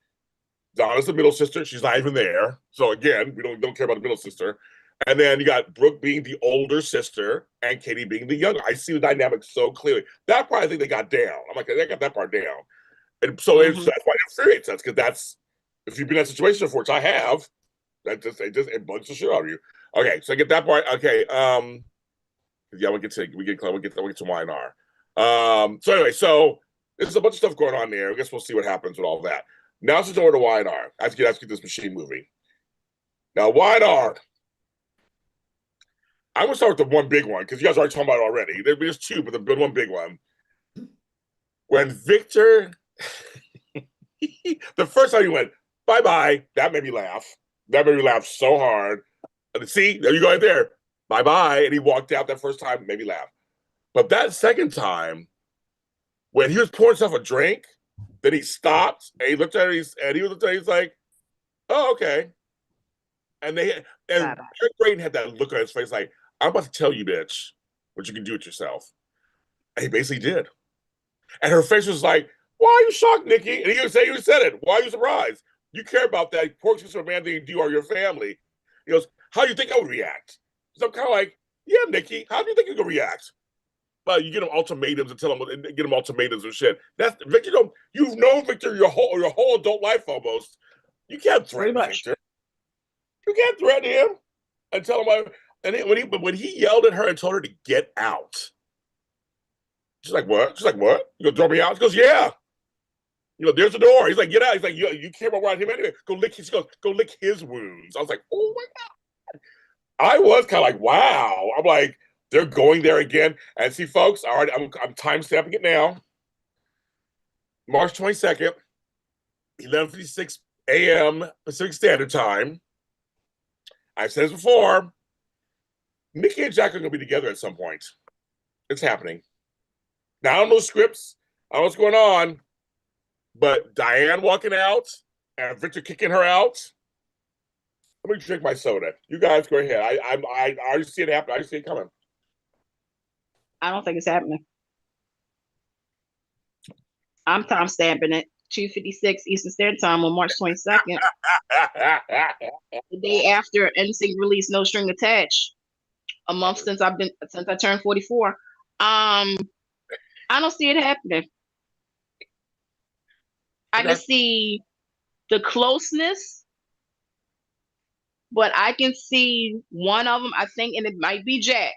Donna's the middle sister. She's not even there. So again, we don't care about the middle sister. And then you got Brooke being the older sister and Katie being the younger. I see the dynamic so clearly. That part I think they got down. I'm like, they got that part down. And so that's why it infuriates us, because if you've been in that situation before, which I have, it bugs the shit out of you. Okay, so I get that part. Okay, yeah, we get to YNR. So anyway, so there's a bunch of stuff going on there. I guess we'll see what happens with all that. Now let's over to YNR. I have to get this machine movie. Now YNR. I'm gonna start with the one big one because you guys are already talking about it already. There's two, but the one big one. When Victor, the first time he went bye-bye, that made me laugh. That made me laugh so hard. See, there you go right there. Bye-bye, and he walked out that first time, made me laugh. But that second time, when he was pouring himself a drink, then he stopped and he looked at it and he was like, "Oh, okay." And Eric Braeden had that look on his face like, I'm about to tell you, bitch, what you can do with yourself. And he basically did. And her face was like, why are you shocked, Nikki? And he said it. Why are you surprised? You care about that poor piece of man thing you or your family. He goes, how do you think I would react? So I'm kind of like, yeah, Nikki, how do you think you can react? Well, you get them ultimatums and tell them, get them ultimatums and shit. That's Victor. You've known Victor your whole adult life almost. You can't threaten Victor. You can't threaten him and tell him. When he yelled at her and told her to get out, she's like, "What?" She's like, "What? You gonna throw me out?" She goes, "Yeah." There's the door. He's like, "Get out." He's like, "You care about him anyway. Go lick." She goes, "Go lick his wounds." I was like, "Oh my god!" I was kind of like, "Wow." I'm like, they're going there again. And see, folks, all right, I'm time stamping it now. March 22nd, 11:56 a.m. Pacific Standard Time. I've said this before. Nikki and Jack are going to be together at some point. It's happening. Now, I don't know scripts. I don't know what's going on. But Diane walking out and Victor kicking her out. Let me drink my soda. You guys go ahead. I already see it happen. I already see it coming. I don't think it's happening. I'm time stamping it. 2:56 Eastern Standard Time on March 22nd. The day after NSYNC released No String Attached. A month since I turned 44. I don't see it happening. I can see the closeness, but I can see one of them, I think, and it might be Jack.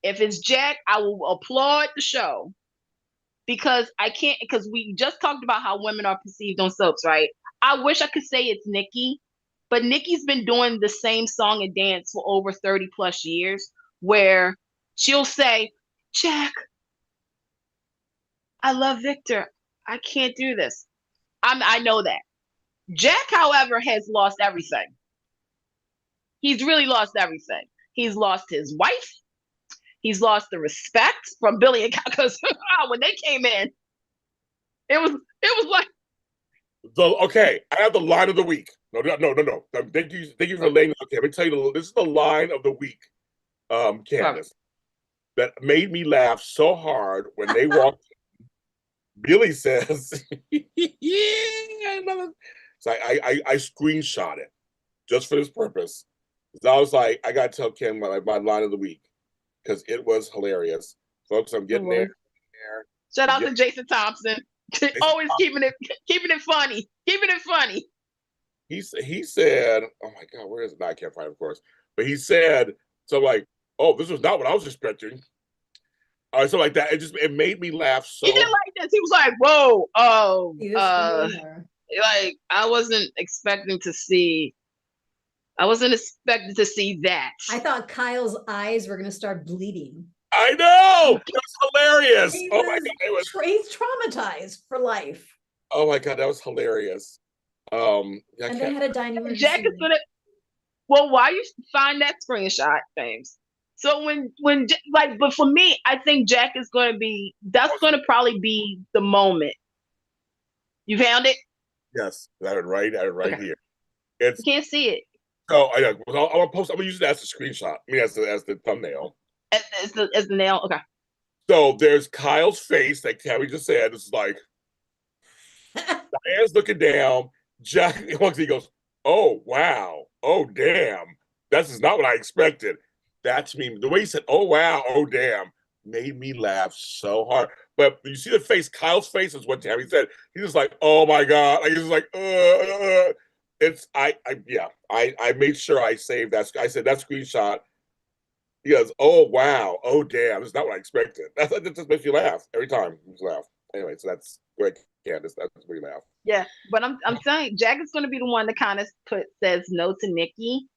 If it's Jack, I will applaud the show. because I can't, because we just talked about how women are perceived on soaps, right? I wish I could say it's Nikki, but Nikki's been doing the same song and dance for over 30 plus years, where she'll say, Jack, I love Victor. I can't do this. I know that. Jack, however, has lost everything. He's really lost everything. He's lost his wife. He's lost the respect from Billy and because when they came in, it was like. Okay, I have the line of the week. No. Thank you for laying. Okay, let me tell you. This is the line of the week, Candice, that made me laugh so hard when they walked. Billy says, "Yeah." So I screenshot it just for this purpose. So I was like, I gotta tell Ken my line of the week because it was hilarious, folks. I'm getting there. Shout out to Jason Thompson, always keeping it funny, keeping it funny. He said, "Oh my God, where is it? No, I can't find it, of course." But he said, "So like, oh, this was not what I was expecting." So like that, it made me laugh so. He didn't like this. He was like, "Whoa, like I wasn't expecting to see." I wasn't expecting to see that. I thought Kyle's eyes were going to start bleeding. I know. It was hilarious. My God, he's traumatized for life. Oh my God, that was hilarious. And they had a dining room. Jack is gonna. Well, why you find that screenshot, James? So when like, but for me, I think Jack is going to be. That's going to probably be the moment. You found it? Yes, I had it right Okay. here. You can't see it. Oh, I'm gonna post. I'm gonna use it as a screenshot. I mean, as the thumbnail. As the nail. Okay. So there's Kyle's face, like Tammy just said. This is like Diane's looking down. Jack he goes, "Oh wow, oh damn, this is not what I expected." That's me. The way he said, "Oh wow, oh damn," made me laugh so hard. But you see the face, Kyle's face is what Tammy said. He's just like, "Oh my God," like he's like, It's I made sure I saved that. I said that screenshot. He goes, "Oh wow, oh damn, that's not what I expected." That just makes you laugh every time. You just laugh. Anyway, so that's great, Candice. That's where you laugh. Yeah, but I'm saying Jack is going to be the one that kind of says no to Nikki,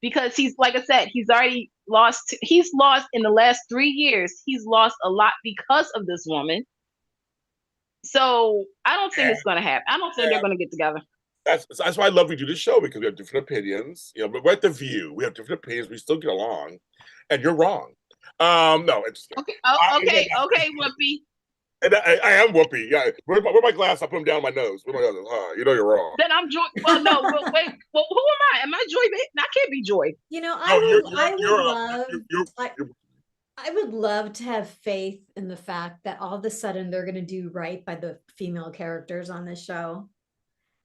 because he's, like I said, he's already lost. He's lost in the last 3 years. He's lost a lot because of this woman. So I don't think it's going to happen. I don't think they're going to get together. That's why I love we do this show, because we have different opinions. But we're at The View. We have different opinions. We still get along, and you're wrong. No, it's okay, Whoopi. And I am Whoopi. Yeah, where my glass? I put them down my nose. Where my nose? You know you're wrong. Then I'm Joy. Well, no, wait. Well, who am I? Am I Joy? I can't be Joy. I would love to have faith in the fact that all of a sudden they're going to do right by the female characters on this show.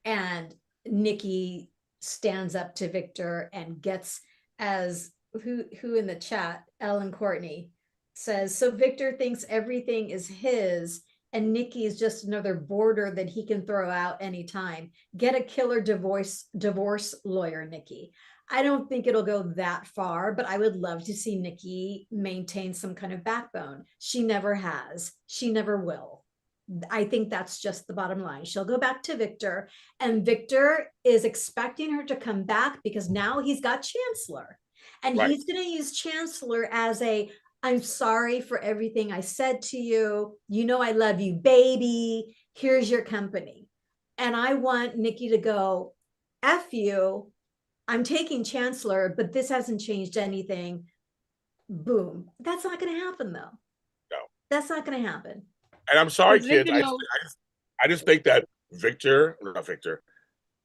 And Nikki stands up to Victor and gets, as who in the chat, Ellen Courtney says, so Victor thinks everything is his and Nikki is just another border that he can throw out anytime. Get a killer divorce lawyer, Nikki. I don't think it'll go that far, but I would love to see Nikki maintain some kind of backbone. She never has. She never will. I think that's just the bottom line. She'll go back to Victor, and Victor is expecting her to come back because now he's got Chancellor, and he's going to use Chancellor as I'm sorry for everything I said to you. You know, I love you, baby. Here's your company. And I want Nikki to go, F you. I'm taking Chancellor, but this hasn't changed anything. Boom. That's not going to happen, though. No. That's not going to happen. And I'm sorry, kids. I just think that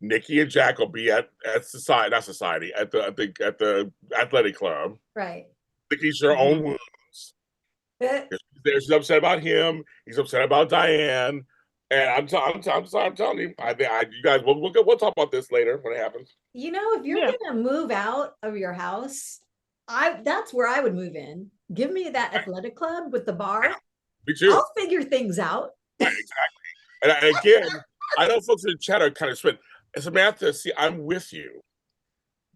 Nikki and Jack will be at society, not society, at the athletic club. Right. Nikki's her own wounds. She's upset about him. He's upset about Diane. And I'm telling you, you guys, we'll talk about this later when it happens. You know, if you're gonna move out of your house, that's where I would move in. Give me that athletic club with the bar. Me too. I'll figure things out. Right, exactly. And again, I know folks in the chat are kind of split. Samantha, see, I'm with you.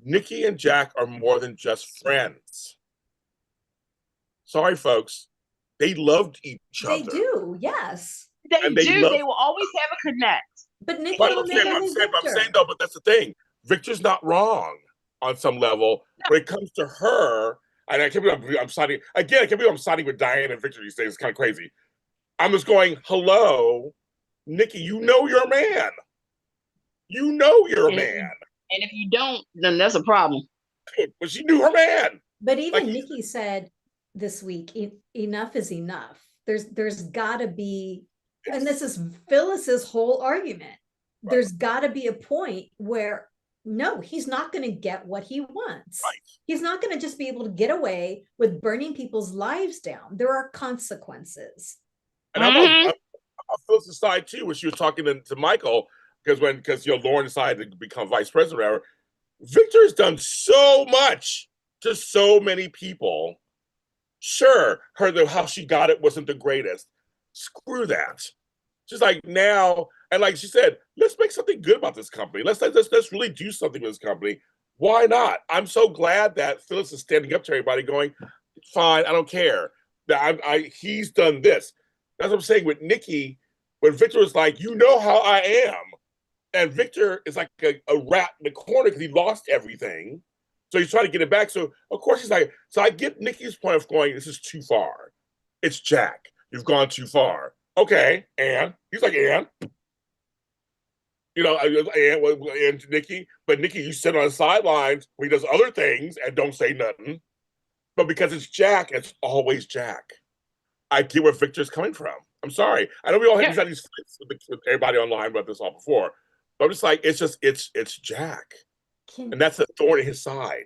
Nikki and Jack are more than just friends. Sorry, folks. They loved each They other. do, yes. They do. They will always have a connect. But Nikki But will never I'm leave saying Victor. though, but that's the thing. Victor's not wrong on some level. When it comes to her, and I can't believe I'm siding again. I can't believe I'm siding with Diane and Victor these days. It's kind of crazy. I'm just going, hello, Nikki. You know you're a man. You know you're a man. And if you don't, then that's a problem. But she knew her man. But even Nikki said this week, enough is enough. There's gotta be, and this is Phyllis's whole argument. Right. There's gotta be a point where no, he's not going to get what he wants. Right. He's not going to just be able to get away with burning people's lives down. There are consequences. And I'm on Phyllis's side too, when she was talking to Michael, because Lauren decided to become vice president or whatever. Victor has done so much to so many people. Sure, how she got it wasn't the greatest. Screw that. She's like, now, and like she said, let's make something good about this company. Let's really do something with this company. Why not? I'm so glad that Phyllis is standing up to everybody, going, "Fine, I don't care. That he's done this." That's what I'm saying with Nikki. When Victor was like, "You know how I am," and Victor is like a rat in the corner because he lost everything, so he's trying to get it back. So of course he's like, so I get Nikki's point of going, "This is too far. It's Jack. You've gone too far." Okay, and he's like, and Nikki, but Nikki, you sit on the sidelines when he does other things and don't say nothing. But because it's Jack, it's always Jack. I get where Victor's coming from. I'm sorry. I know we all had these fights with everybody online about this all before, but I'm just like, it's Jack, and that's a thorn in his side.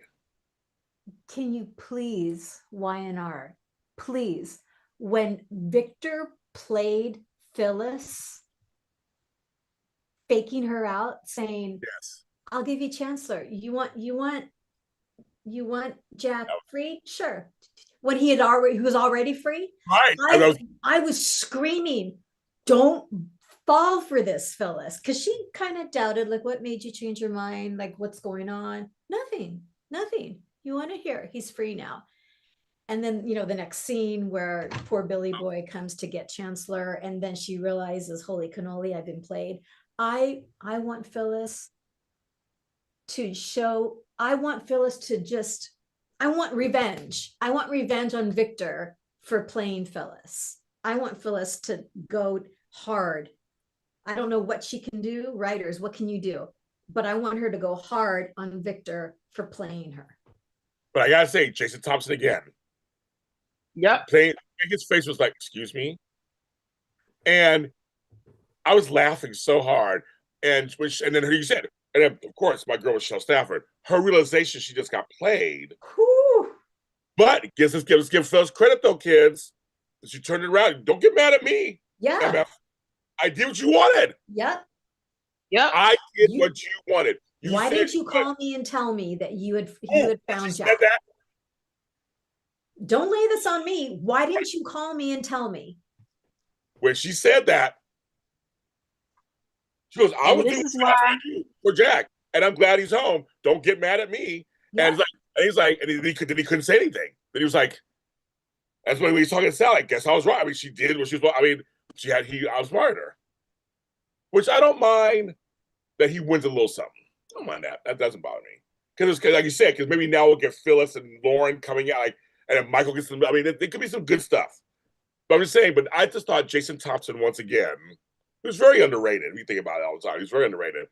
Can you please, YNR, please, when Victor played Phyllis, faking her out, saying, "Yes, I'll give you Chancellor. You want Jack free? Sure." When he was already free, right? I was screaming, "Don't fall for this, Phyllis," because she kind of doubted, like, what made you change your mind? Like, what's going on? Nothing. You want to hear he's free now. And then, the next scene where poor Billy Boy comes to get Chancellor, and then she realizes, holy cannoli, I've been played. I want Phyllis to show, I want revenge. I want revenge on Victor for playing Phyllis. I want Phyllis to go hard. I don't know what she can do. Writers, what can you do? But I want her to go hard on Victor for playing her. But I gotta say, Jason Thompson again. Yep. His face was like, "Excuse me," and I was laughing so hard. And then you said, and then, of course, my girl Michelle Stafford, her realization she just got played. Whew. But give Phyllis credit though, kids. She turned it around. Don't get mad at me. Yeah, I did what you wanted. Yep. I did what you wanted. Why didn't you call me and tell me that you had found Jack? Don't lay this on me. Why didn't you call me and tell me? When she said that, she goes, "I was doing what for Jack, and I'm glad he's home. Don't get mad at me." Yeah. And he couldn't say anything. Then he was like, "That's when he's talking to Sally. I guess I was right. I mean, she did what she was. I mean, he outsmarted her, which I don't mind that he wins a little something. I don't mind that. That doesn't bother me because, like you said, because maybe now we'll get Phyllis and Lauren coming out, and then Michael gets them. I mean, there could be some good stuff. But I'm just saying. But I just thought Jason Thompson once again, he was very underrated. If you think about it all the time, he's very underrated.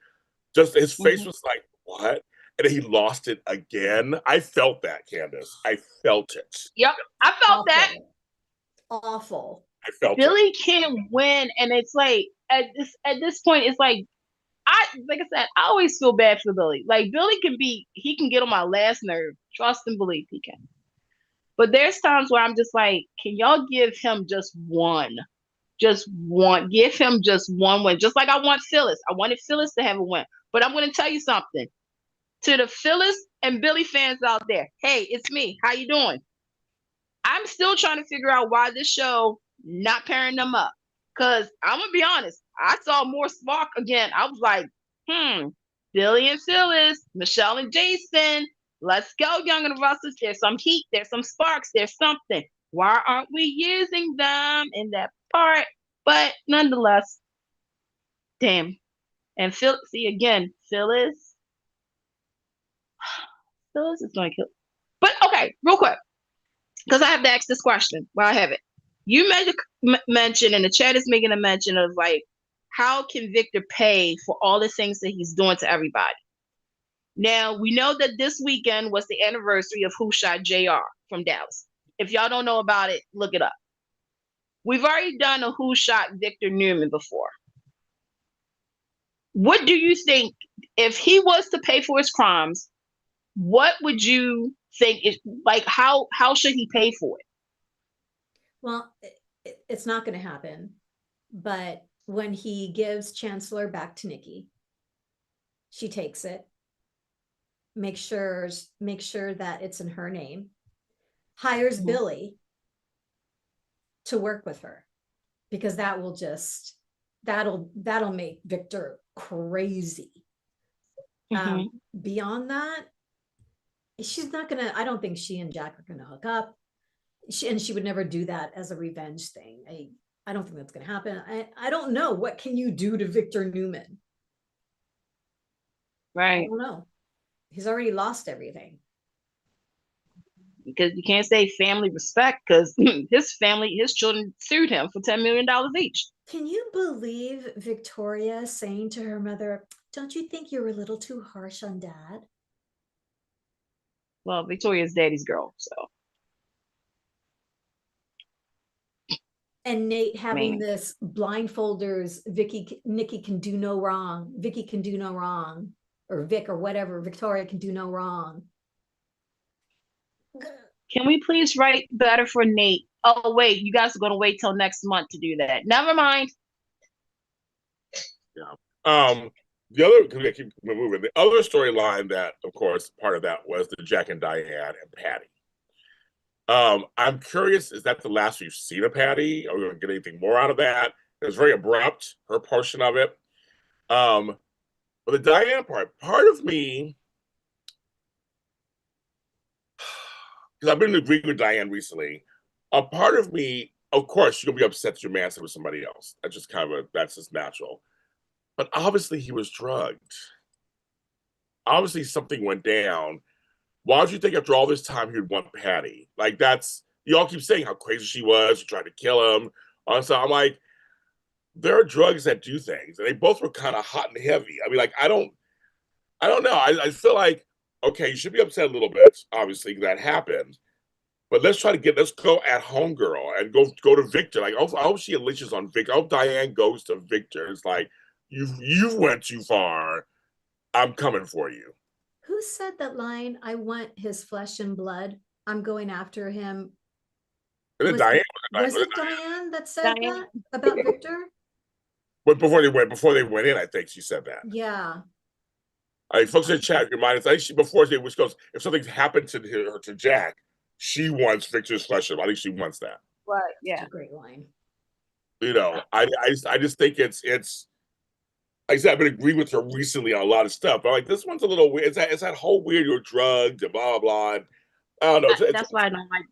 Just his face was like, what? And then he lost it again. I felt that, Candice. I felt it. Yep, I felt that. Awful. I felt Billy can't win, and it's like at this point, it's like I said, I always feel bad for Billy. Like Billy he can get on my last nerve. Trust and believe he can. But there's times where I'm just like, can y'all give him just one? Just one. Give him just one win. Just like I want Phyllis. I wanted Phyllis to have a win. But I'm going to tell you something. To the Phyllis and Billy fans out there, hey, it's me. How you doing? I'm still trying to figure out why this show not pairing them up. Because I'm going to be honest. I saw more spark again. I was like, Billy and Phyllis, Michelle and Jason. Let's go, Young and the Restless. There's some heat. There's some sparks. There's something. Why aren't we using them in that part? But nonetheless, damn. And see again, Phyllis is going to kill. But okay, real quick, because I have to ask this question while I have it. You mentioned, and the chat is making a mention of like, how can Victor pay for all the things that he's doing to everybody? Now, we know that this weekend was the anniversary of Who Shot JR from Dallas. If y'all don't know about it, look it up. We've already done a Who Shot Victor Newman before. What do you think, if he was to pay for his crimes, what would you think is like, how should he pay for it? Well, it's not going to happen. But when he gives Chancellor back to Nikki, she takes it, make sure that it's in her name, hires Billy to work with her, because that will just that'll make Victor crazy. Beyond that, she's not gonna, I don't think she and Jack are gonna hook up. She would never do that as a revenge thing. I don't think that's gonna happen. I don't know, what can you do to Victor Newman? Right. I don't know. He's already lost everything. Because you can't say family respect, because his children sued him for $10 million each. Can you believe Victoria saying to her mother, "Don't you think you're a little too harsh on Dad?" Well, Victoria's daddy's girl, so. And Nate having this blindfolders, Nikki can do no wrong. Vicky can do no wrong. Or Vic or whatever, Victoria can do no wrong. Can we please write better for Nate? Oh, wait, you guys are going to wait till next month to do that. Never mind. Yeah. The other, because we keep moving, the other storyline that, of course, part of that was the Jack and Diane and Patty. I'm curious, is that the last we've seen of Patty? Are we going to get anything more out of that? It was very abrupt, her portion of it. But the Diane part of me, because I've been agreeing with Diane recently, a part of me, of course, you're going to be upset that your man with somebody else. That's just that's just natural. But obviously he was drugged. Obviously something went down. Why would you think after all this time he would want Patty? Like, that's, you all keep saying how crazy she was, she tried to kill him. So I'm like, there are drugs that do things, and they both were kind of hot and heavy. I mean, like, I don't know. I feel like, okay, you should be upset a little bit, obviously, that happened. But let's go at home, girl, and go to Victor. Like, I hope she unleashes on Victor. I hope Diane goes to Victor. It's like, you went too far. I'm coming for you. Who said that line? I want his flesh and blood. I'm going after him. Was it Diane that said that about Victor? But before they went in, I think she said that. Yeah. Folks in the chat, remind us. I think before she goes, if something's happened to her, to Jack, she wants Victor's flesh and blood. I think she wants that. Right. Yeah. That's a great line. You know, I just think it's. Like I said, I've been agreeing with her recently on a lot of stuff, but like this one's a little weird. It's that whole weird, you're drugged and blah blah. I don't know. That's why I don't like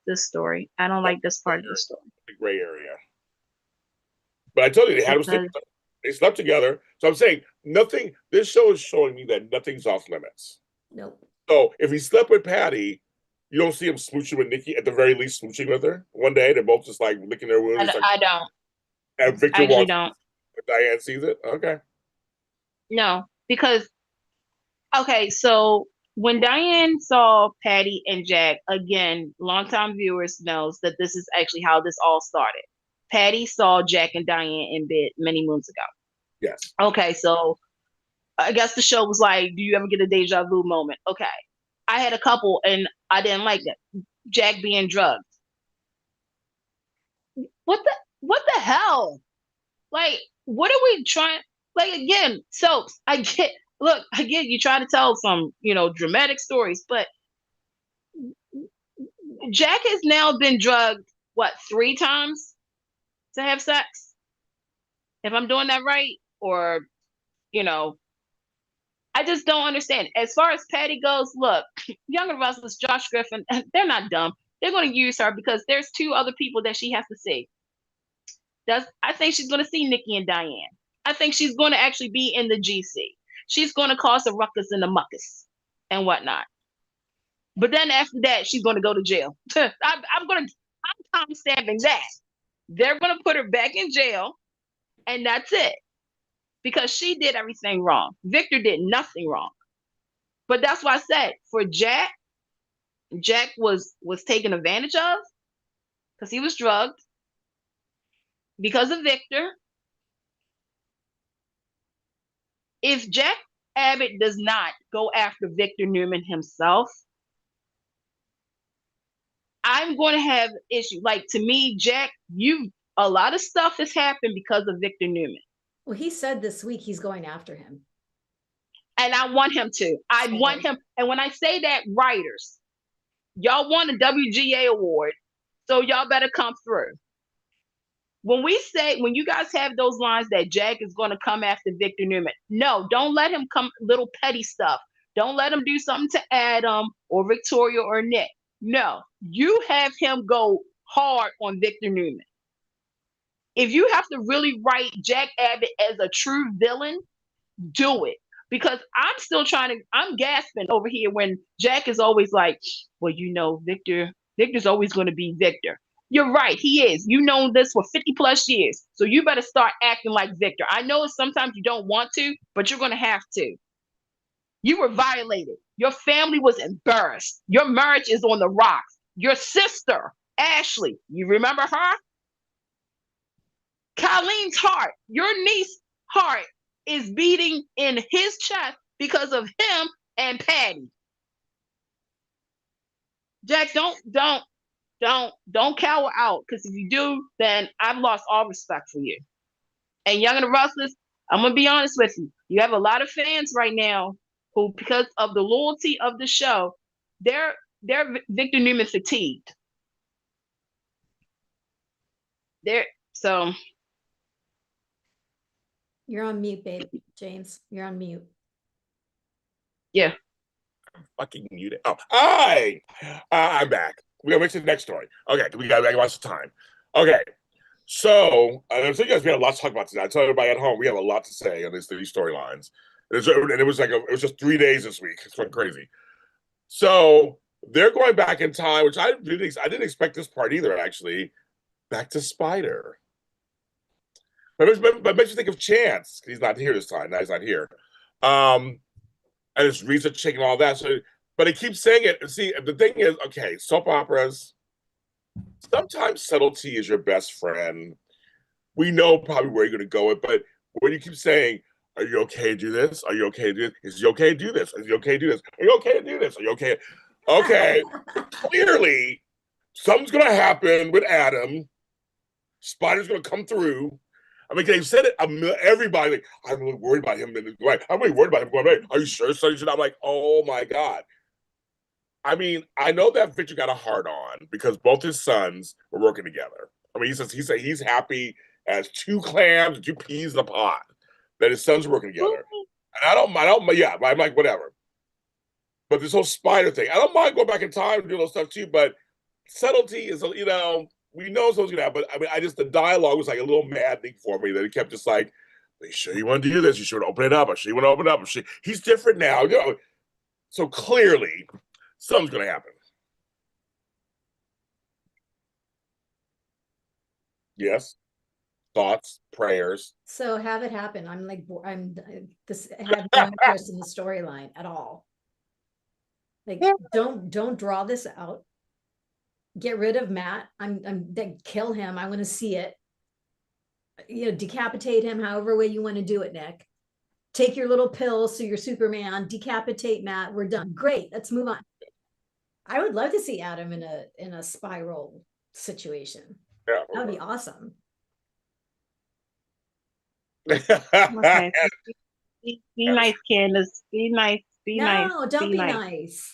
this story. I don't like this part of the story. The gray area. But I told you they slept together. So I'm saying nothing. This show is showing me that nothing's off limits. Nope. So if he slept with Patty, you don't see him smooching with Nikki. At the very least, smooching with her one day. They're both just like licking their wounds. I don't. And Victor walks. Don't. Diane sees it. Okay. No, because okay, so when Diane saw Patty and Jack, again, longtime viewers knows that this is actually how this all started. Patty saw Jack and Diane in bed many moons ago. Yes. Okay, so I guess the show was like, do you ever get a deja vu moment? Okay. I had a couple and I didn't like that. Jack being drugged. What the hell? Like, what are we trying? Like, again, so I get you try to tell some, dramatic stories, but Jack has now been drugged, 3 times to have sex? If I'm doing that right? Or, I just don't understand. As far as Patty goes, look, Young and Restless, Josh Griffin, they're not dumb. They're going to use her because there's 2 other people that she has to see. I think she's going to see Nikki and Diane. I think she's going to actually be in the GC. She's going to cause a ruckus in the muckus and whatnot. But then after that, she's going to go to jail. I'm time stamping that. They're going to put her back in jail, and that's it. Because she did everything wrong. Victor did nothing wrong. But that's why I said for Jack was taken advantage of because he was drugged. Because of Victor, if Jack Abbott does not go after Victor Newman himself, I'm going to have issue. Like, to me, Jack, a lot of stuff has happened because of Victor Newman. Well, he said this week he's going after him. And I want him to. I want him. And when I say that, writers, y'all won a WGA award, so y'all better come through. When you guys have those lines that Jack is going to come after Victor Newman, no, don't let him come little petty stuff. Don't let him do something to Adam or Victoria or Nick. No, you have him go hard on Victor Newman. If you have to really write Jack Abbott as a true villain, do it. Because I'm gasping over here when Jack is always like, well, Victor's always going to be Victor. You're right, he is. You know this for 50 plus years. So you better start acting like Victor. I know sometimes you don't want to, but you're going to have to. You were violated. Your family was embarrassed. Your marriage is on the rocks. Your sister, Ashley, you remember her? Colleen's heart, your niece's heart is beating in his chest because of him and Patty. Jack, don't cower out, because if you do, then I've lost all respect for you. And Young and the Restless, I'm gonna be honest with you. You have a lot of fans right now who, because of the loyalty of the show, they're Victor Newman fatigued. So you're on mute, babe. James, you're on mute. Yeah. Fucking muted. Oh, hi. I'm back. We're gonna mix to the next story. Okay, we got lots of time. Okay, so I think you guys, we have a lot to talk about today. I tell everybody at home we have a lot to say on these storylines. And it was just 3 days this week. It's fucking crazy. So they're going back in time, which I didn't expect this part either. Actually, back to Spider. But it makes you think of Chance. He's not here this time. Now he's not here. And it's Risa Chick and all that. So, but he keeps saying it. See, the thing is, okay, soap operas, sometimes subtlety is your best friend. We know probably where you're going to go with, but when you keep saying, are you okay to do this? Are you okay to do this? Is you okay to do this? Is you okay to do this? Are you okay to do this? Are you okay? Okay, clearly something's going to happen with Adam. Spider's going to come through. I mean, they've said it. Everybody, like, I'm really worried about him. I'm really worried about him going back. Are you sure? So I'm like, oh my God. I mean, I know that Victor got a hard on because both his sons were working together. I mean, he said he's happy as 2 clams, 2 peas in a pot that his sons are working together. And I don't, yeah, I'm like, whatever. But this whole Spider thing, I don't mind going back in time and doing those stuff too, but subtlety is, we know something's gonna happen, but I mean, the dialogue was like a little maddening for me that he kept just like, are you sure you want to do this? You should open it up. I'm sure you want to open it up. He's different now, So clearly, something's gonna happen. Yes. Thoughts, prayers. So have it happen. I'm this had no interest in the storyline at all. Like, don't draw this out. Get rid of Matt. Then kill him. I want to see it. Decapitate him however way you want to do it, Nick. Take your little pill so you're Superman. Decapitate Matt. We're done. Great. Let's move on. I would love to see Adam in a spiral situation. Yeah, that would be awesome. Okay. Be nice, Candice. Be nice. No, don't be nice.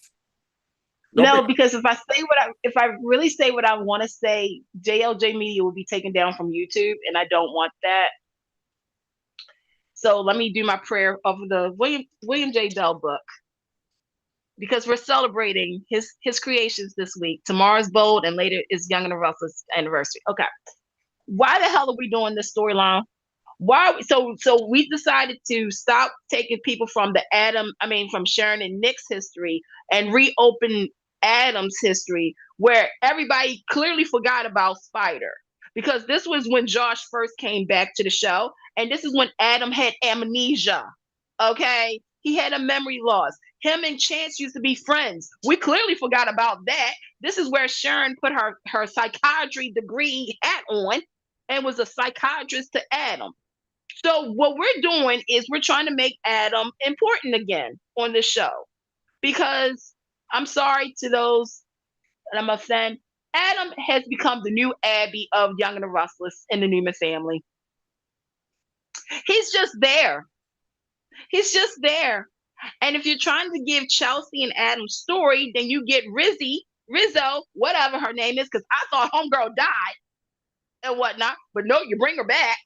No, because if I really say what I want to say, JLJ Media will be taken down from YouTube, and I don't want that. So let me do my prayer of the William J. Bell book. because we're celebrating his creations this week. Tomorrow's Bold, and later is Young and the Restless anniversary. Okay, why the hell are we doing this storyline? Why? So we decided to stop taking people from from Sharon and Nick's history and reopen Adam's history, where everybody clearly forgot about Spider, because this was when Josh first came back to the show, and this is when Adam had amnesia. Okay, he had a memory loss. Him and Chance used to be friends. We clearly forgot about that. This is where Sharon put her psychiatry degree hat on and was a psychiatrist to Adam. So what we're doing is we're trying to make Adam important again on the show, because I'm sorry to those that I'm offend. Adam has become the new Abby of Young and the Restless in the Newman family. He's just there. He's just there. And if you're trying to give Chelsea and Adam's story, then you get Rizzo, whatever her name is, because I thought Homegirl died and whatnot, but no, you bring her back.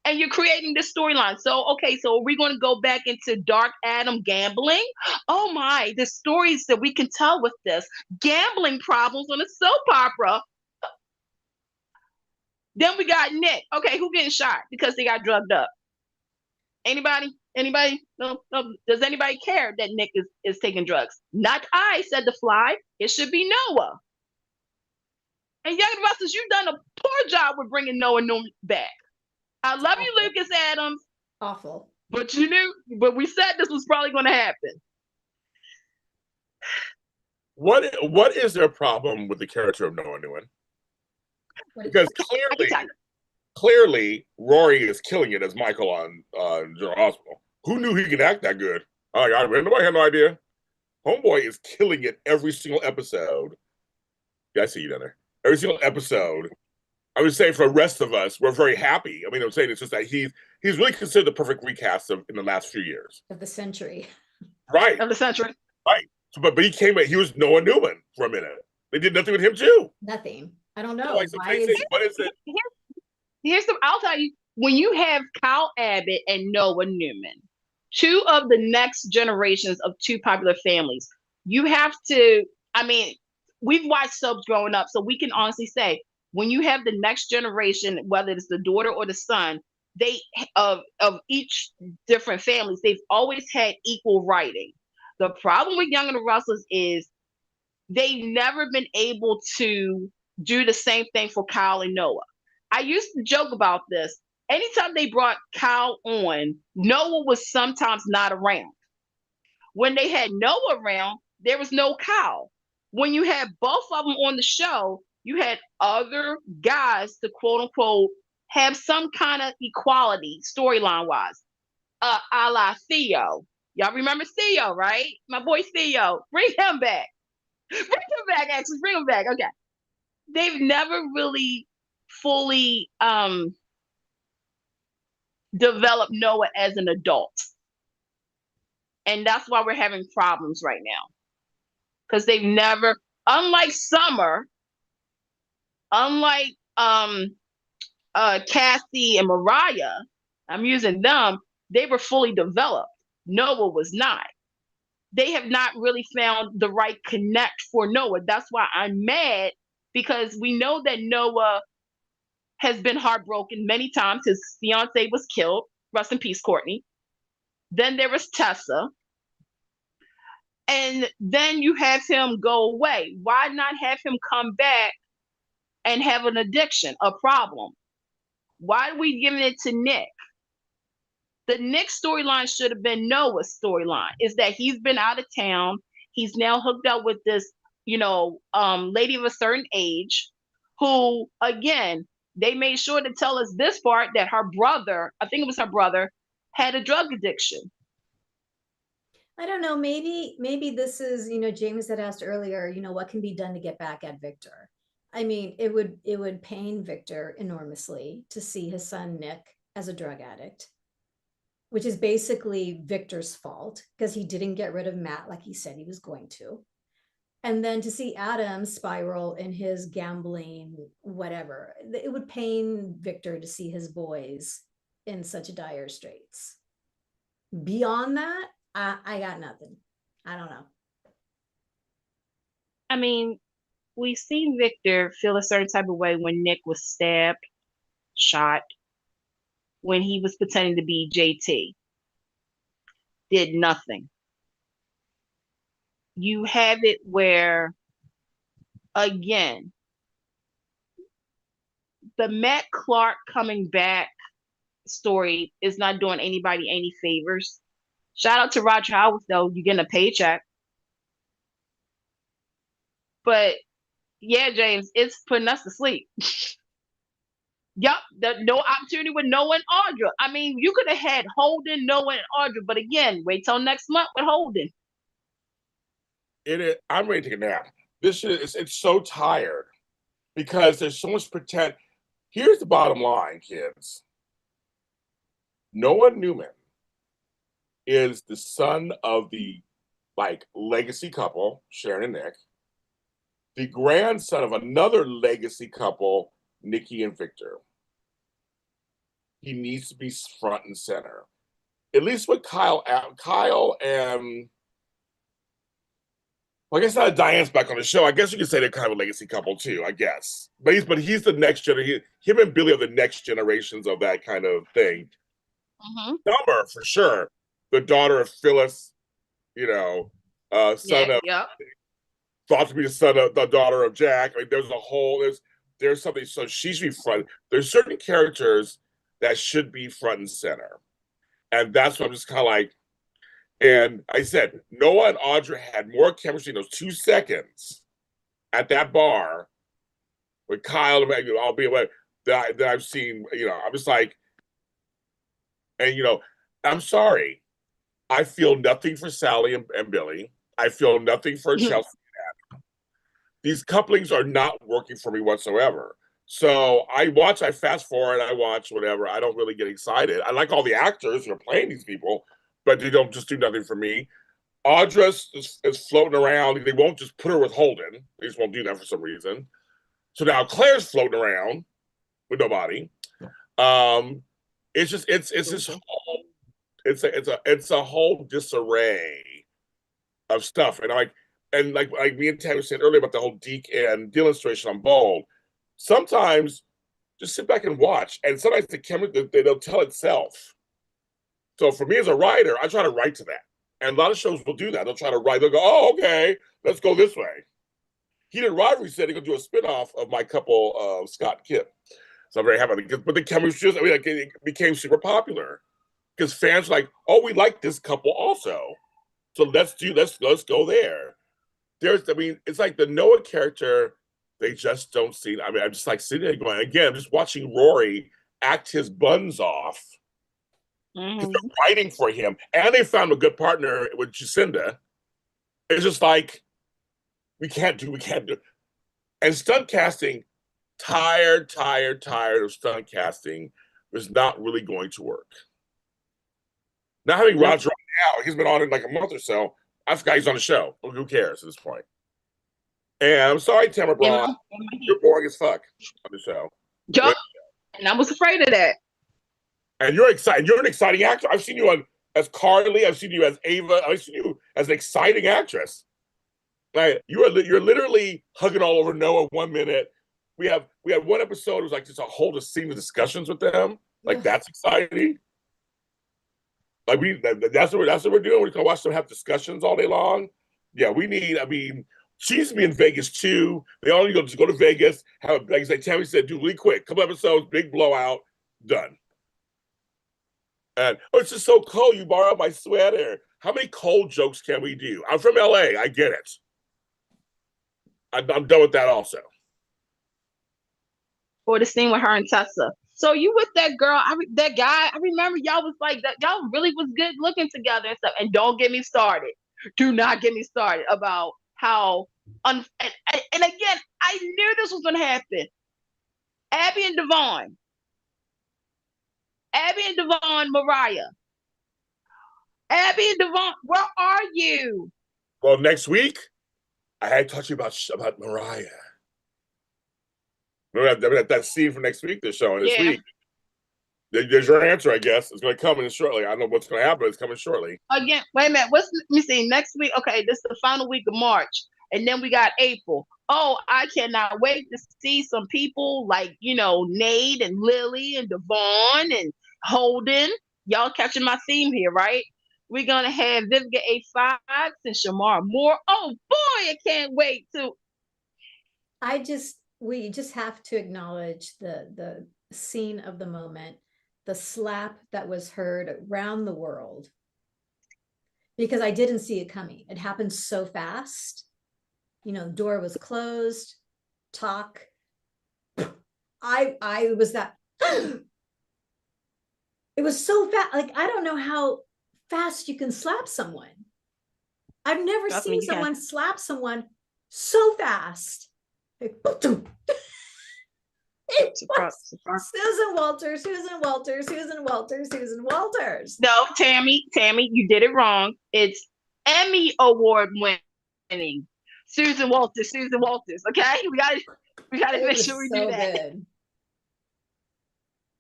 And you're creating this storyline. So, okay, so are we going to go back into Dark Adam gambling? Oh my, the stories that we can tell with this. Gambling problems on a soap opera. Then we got Nick. Okay, who getting shot because they got drugged up? Anybody? Anybody? No. Does anybody care that Nick is taking drugs? Not I, said the fly. It should be Noah. And Young and Restless, you've done a poor job with bringing Noah back. I love you, Lucas Adams. Awful. But we said this was probably going to happen. What is their problem with the character of Noah Newman? Because clearly Rory is killing it as Michael on General Hospital. Who knew he could act that good? Nobody had no idea. Homeboy is killing it every single episode. Yeah, I see you down there. Every single episode. I would say for the rest of us, we're very happy. I mean, I'm saying it's just that he's really considered the perfect recast in the last few years. Of the century. Right. Of the century. Right. So, but he was Noah Newman for a minute. They did nothing with him too. Nothing. I don't know. What is it? I'll tell you, when you have Kyle Abbott and Noah Newman, two of the next generations of two popular families, you have to, we've watched soaps growing up, so we can honestly say, when you have the next generation, whether it's the daughter or the son, they of each different families, they've always had equal writing. The problem with Young and the Restless is they've never been able to do the same thing for Kyle and Noah. I used to joke about this. Anytime they brought Kyle on, Noah was sometimes not around. When they had Noah around, there was no Kyle. When you had both of them on the show, you had other guys to quote unquote have some kind of equality storyline wise. A la Theo. Y'all remember Theo, right? My boy Theo. Bring him back. Bring him back. Okay. They've never really fully developed Noah as an adult. And that's why we're having problems right now. Because they've never, unlike Summer, unlike Cassie and Mariah, I'm using them, they were fully developed. Noah was not. They have not really found the right connect for Noah. That's why I'm mad, because we know that Noah has been heartbroken many times. His fiance was killed. Rest in peace, Courtney. Then there was Tessa. And then you have him go away. Why not have him come back and have an addiction, a problem? Why are we giving it to Nick? The Nick storyline should have been Noah's storyline, is that he's been out of town. He's now hooked up with this, lady of a certain age who, again, they made sure to tell us this part that her brother, I think it was her brother, had a drug addiction. I don't know. Maybe this is, James had asked earlier, what can be done to get back at Victor? I mean, it would pain Victor enormously to see his son Nick as a drug addict, which is basically Victor's fault because he didn't get rid of Matt like he said he was going to. And then to see Adam spiral in his gambling, whatever, it would pain Victor to see his boys in such dire straits. Beyond that, I got nothing. I don't know. I mean, we seen Victor feel a certain type of way when Nick was stabbed, shot, when he was pretending to be JT. Did nothing. You have it where, again, the Matt Clark coming back story is not doing anybody any favors. Shout out to Roger Howard, though. You're getting a paycheck. But yeah, James, it's putting us to sleep. Yup, no opportunity with Noah and Audra. I mean, you could have had Holden, Noah, and Audra, but again, wait till next month with Holden. It is. I'm ready to take a nap. This shit is. It's so tired because there's so much pretend. Here's the bottom line, kids. Noah Newman is the son of the legacy couple, Sharon and Nick, the grandson of another legacy couple, Nikki and Victor. He needs to be front and center. At least with Kyle and well, I guess not Diane's back on the show. I guess you could say they're kind of a legacy couple too, I guess. But he's the next generation. Him and Billy are the next generations of that kind of thing. Mm-hmm. Summer, for sure. The daughter of Phyllis, son of thought to be the daughter of Jack. I mean, there's something. So she should be front. There's certain characters that should be front and center, and that's what I'm just kind of like. And I said, Noah and Audra had more chemistry in those 2 seconds at that bar with Kyle and I'll be away that I've seen. I'm just like, and I'm sorry, I feel nothing for Sally and Billy. I feel nothing for Chelsea and Adam. These couplings are not working for me whatsoever. So I fast forward, I watch whatever. I don't really get excited. I like all the actors who are playing these people, but they don't just do nothing for me. Audra is floating around. They won't just put her with Holden. They just won't do that for some reason. So now Claire's floating around with nobody. It's a whole disarray of stuff. And like me and Tammy said earlier about the whole Deke and Dylan situation on Bold. Sometimes just sit back and watch, and sometimes the camera they'll tell itself. So for me as a writer, I try to write to that. And a lot of shows will do that. They'll try to write. They'll go, oh, okay, let's go this way. Heated Rivalry said they're going to do a spinoff of my couple, Scott and Kip. So I'm very happy. But the chemistry, it became super popular because fans were like, oh, we like this couple also. So let's go there. It's like the Noah character, they just don't see it. I mean, I'm just like sitting there going, again, I'm just watching Rory act his buns off. Mm-hmm. They're fighting for him, and they found a good partner with Jacinda. It's just like we can't do. And stunt casting, tired of stunt casting, was not really going to work. Not having Roger on now, he's been on in like a month or so. I forgot he's on the show. Who cares at this point? And I'm sorry, Tamara Braun, you're boring as fuck on the show. Yup, and I was afraid of that. And you're excited. You're an exciting actor. I've seen you as Carly. I've seen you as Ava. I've seen you as an exciting actress. Like you're literally hugging all over Noah 1 minute. We had one episode. It was like just a whole scene of discussions with them. Like that's exciting. Like that's what we're doing. We're gonna watch them have discussions all day long. Yeah, we need. I mean, she's be in Vegas too. They all need to go to Vegas. Have like Tammy said, do really quick. Couple episodes, big blowout, done. And it's just so cold. You borrowed my sweater. How many cold jokes can we do? I'm from LA. I get it. I'm done with that also. Or the scene with her and Tessa. So you with that girl, that guy, I remember y'all was like that. Y'all really was good looking together and stuff. And don't get me started. Do not get me started about how, and again, I knew this was going to happen. Abby and Devon, Mariah. Abby and Devon, where are you? Well, next week, I had to talk to you about Mariah. Remember that scene from next week they're showing this week? There's your answer, I guess. It's going to come in shortly. I don't know what's going to happen. It's coming shortly. Again, wait a minute. Let me see. Next week, okay, this is the final week of March. And then we got April. Oh, I cannot wait to see some people like, Nate and Lily and Devon and Holden. Y'all catching my theme here, right? We're going to have Vivica A. Fox and Shamar Moore. Oh, boy, I can't wait to. We just have to acknowledge the scene of the moment, the slap that was heard around the world, because I didn't see it coming. It happened so fast. The door was closed. Talk. I was that. It was so fast. Like, I don't know how fast you can slap someone. I've never seen someone slap someone so fast. Like, Susan Walters. No, Tammy, you did it wrong. It's Emmy Award winning Susan Walters. Okay, we gotta make sure we do that. Good.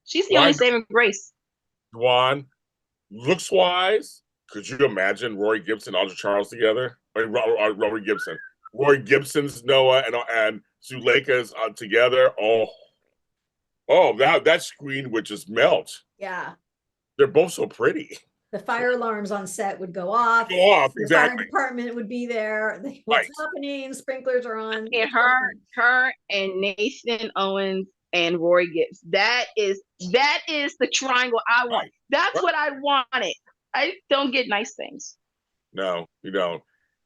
She's the only saving grace. Juan, looks wise, could you imagine Rory Gibson, Audra Charles together? Rory Gibson, Rory Gibson's Noah and Zuleika's together. Oh, that screen would just melt. Yeah. They're both so pretty. The fire alarms on set would go off. Exactly. The fire department would be there. What's happening? Sprinklers are on. And her and Nathan Owens and Rory Gibbs. That is the triangle I want. Right. That's what I wanted. I don't get nice things. No, you don't.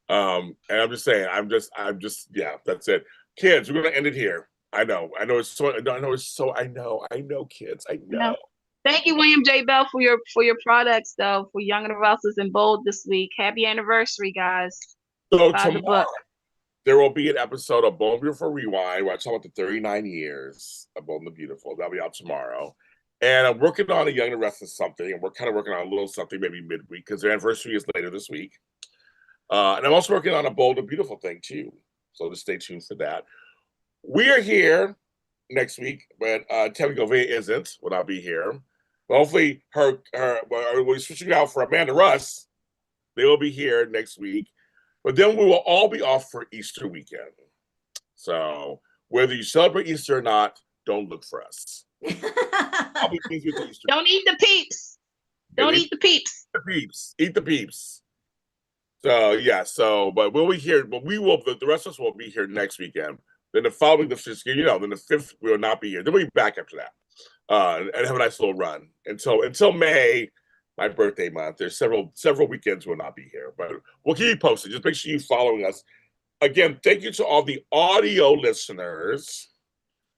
And I'm just saying, yeah, that's it. Kids, we're gonna end it here. I know, kids. I know. Thank you, William J. Bell, for your products, though, for Young and the Restless and Bold this week. Happy anniversary, guys. So tomorrow, there will be an episode of Bold and Beautiful Rewind where I talk about the 39 years of Bold and the Beautiful. That'll be out tomorrow. And I'm working on a Young and the Restless something, and we're kind of working on a little something maybe midweek because their anniversary is later this week. And I'm also working on a Bold and Beautiful thing, too. So just stay tuned for that. We are here next week, but Tami Govea isn't. Will not be here. But hopefully, we're switching out for Amanda Russ. They will be here next week. But then we will all be off for Easter weekend. So whether you celebrate Easter or not, don't look for us. I'll be pleased with Easter. Don't eat the peeps. Eat the peeps. Eat the peeps. So yeah. But we'll be here. But we will. The rest of us will be here next weekend. Then the following, then the 5th, we will not be here. Then we'll be back after that. And have a nice little run until May, my birthday month. There's several weekends we'll not be here, but we'll keep you posted. Just make sure you're following us. Again, thank you to all the audio listeners.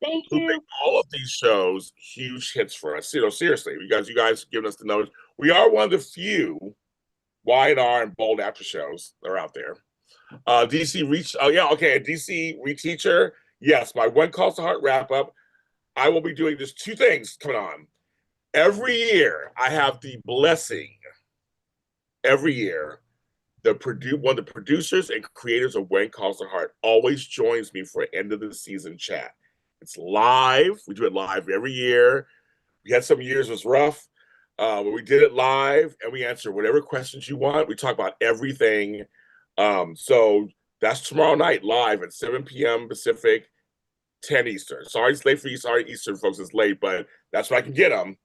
Thank you. Who make all of these shows huge hits for us. Seriously, you guys giving us the numbers. We are one of the few Y&R and Bold after shows that are out there. DC Reach. Oh yeah, okay. DC Reteacher. Yes, my When Calls to Heart wrap up. I will be doing just 2 things coming on. Every year, I have the blessing. Every year, one of the producers and creators of When Calls to Heart always joins me for end of the season chat. It's live. We do it live every year. We had some years it was rough, but we did it live, and we answer whatever questions you want. We talk about everything. So that's tomorrow night live at 7 p.m. Pacific. 10 Eastern. Sorry it's late for you. Sorry, Eastern folks, it's late, but that's what I can get them.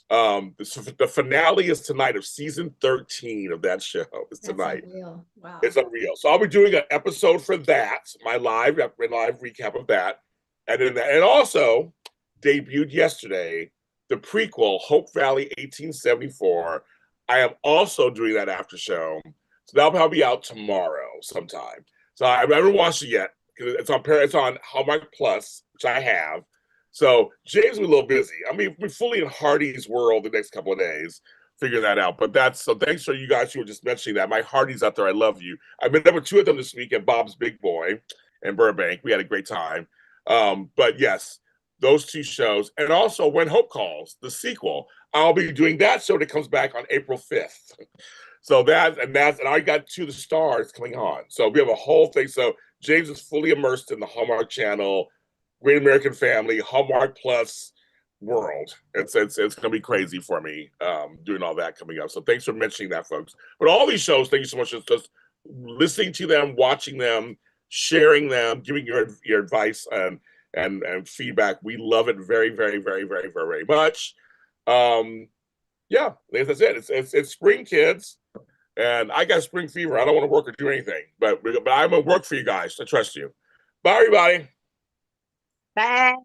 The finale is tonight of season 13 of that show. It's tonight. Unreal. Wow. It's unreal. So I'll be doing an episode for that, my live recap of that. And also debuted yesterday, the prequel, Hope Valley 1874. I am also doing that after show. So that'll probably be out tomorrow sometime. So I haven't watched it yet. It's on Hallmark Plus, which I have. So James will be a little busy. I mean, we're fully in Hardy's world the next couple of days, figure that out. But thanks for you guys who were just mentioning that. My Hardy's out there, I love you. I've been there with 2 of them this week at Bob's Big Boy in Burbank. We had a great time. But yes, those 2 shows. And also When Hope Calls, the sequel. I'll be doing that show that comes back on April 5th. So and I got 2 of the stars coming on. So we have a whole thing. So James is fully immersed in the Hallmark Channel, Great American Family, Hallmark Plus world. It's going to be crazy for me doing all that coming up. So thanks for mentioning that, folks. But all these shows, thank you so much for just listening to them, watching them, sharing them, giving your advice and feedback. We love it very, very, very, very, very, very much. Yeah, that's it. It's spring, kids, and I got spring fever. I don't want to work or do anything, but I'm gonna work for you guys. I trust you. Bye, everybody. Bye.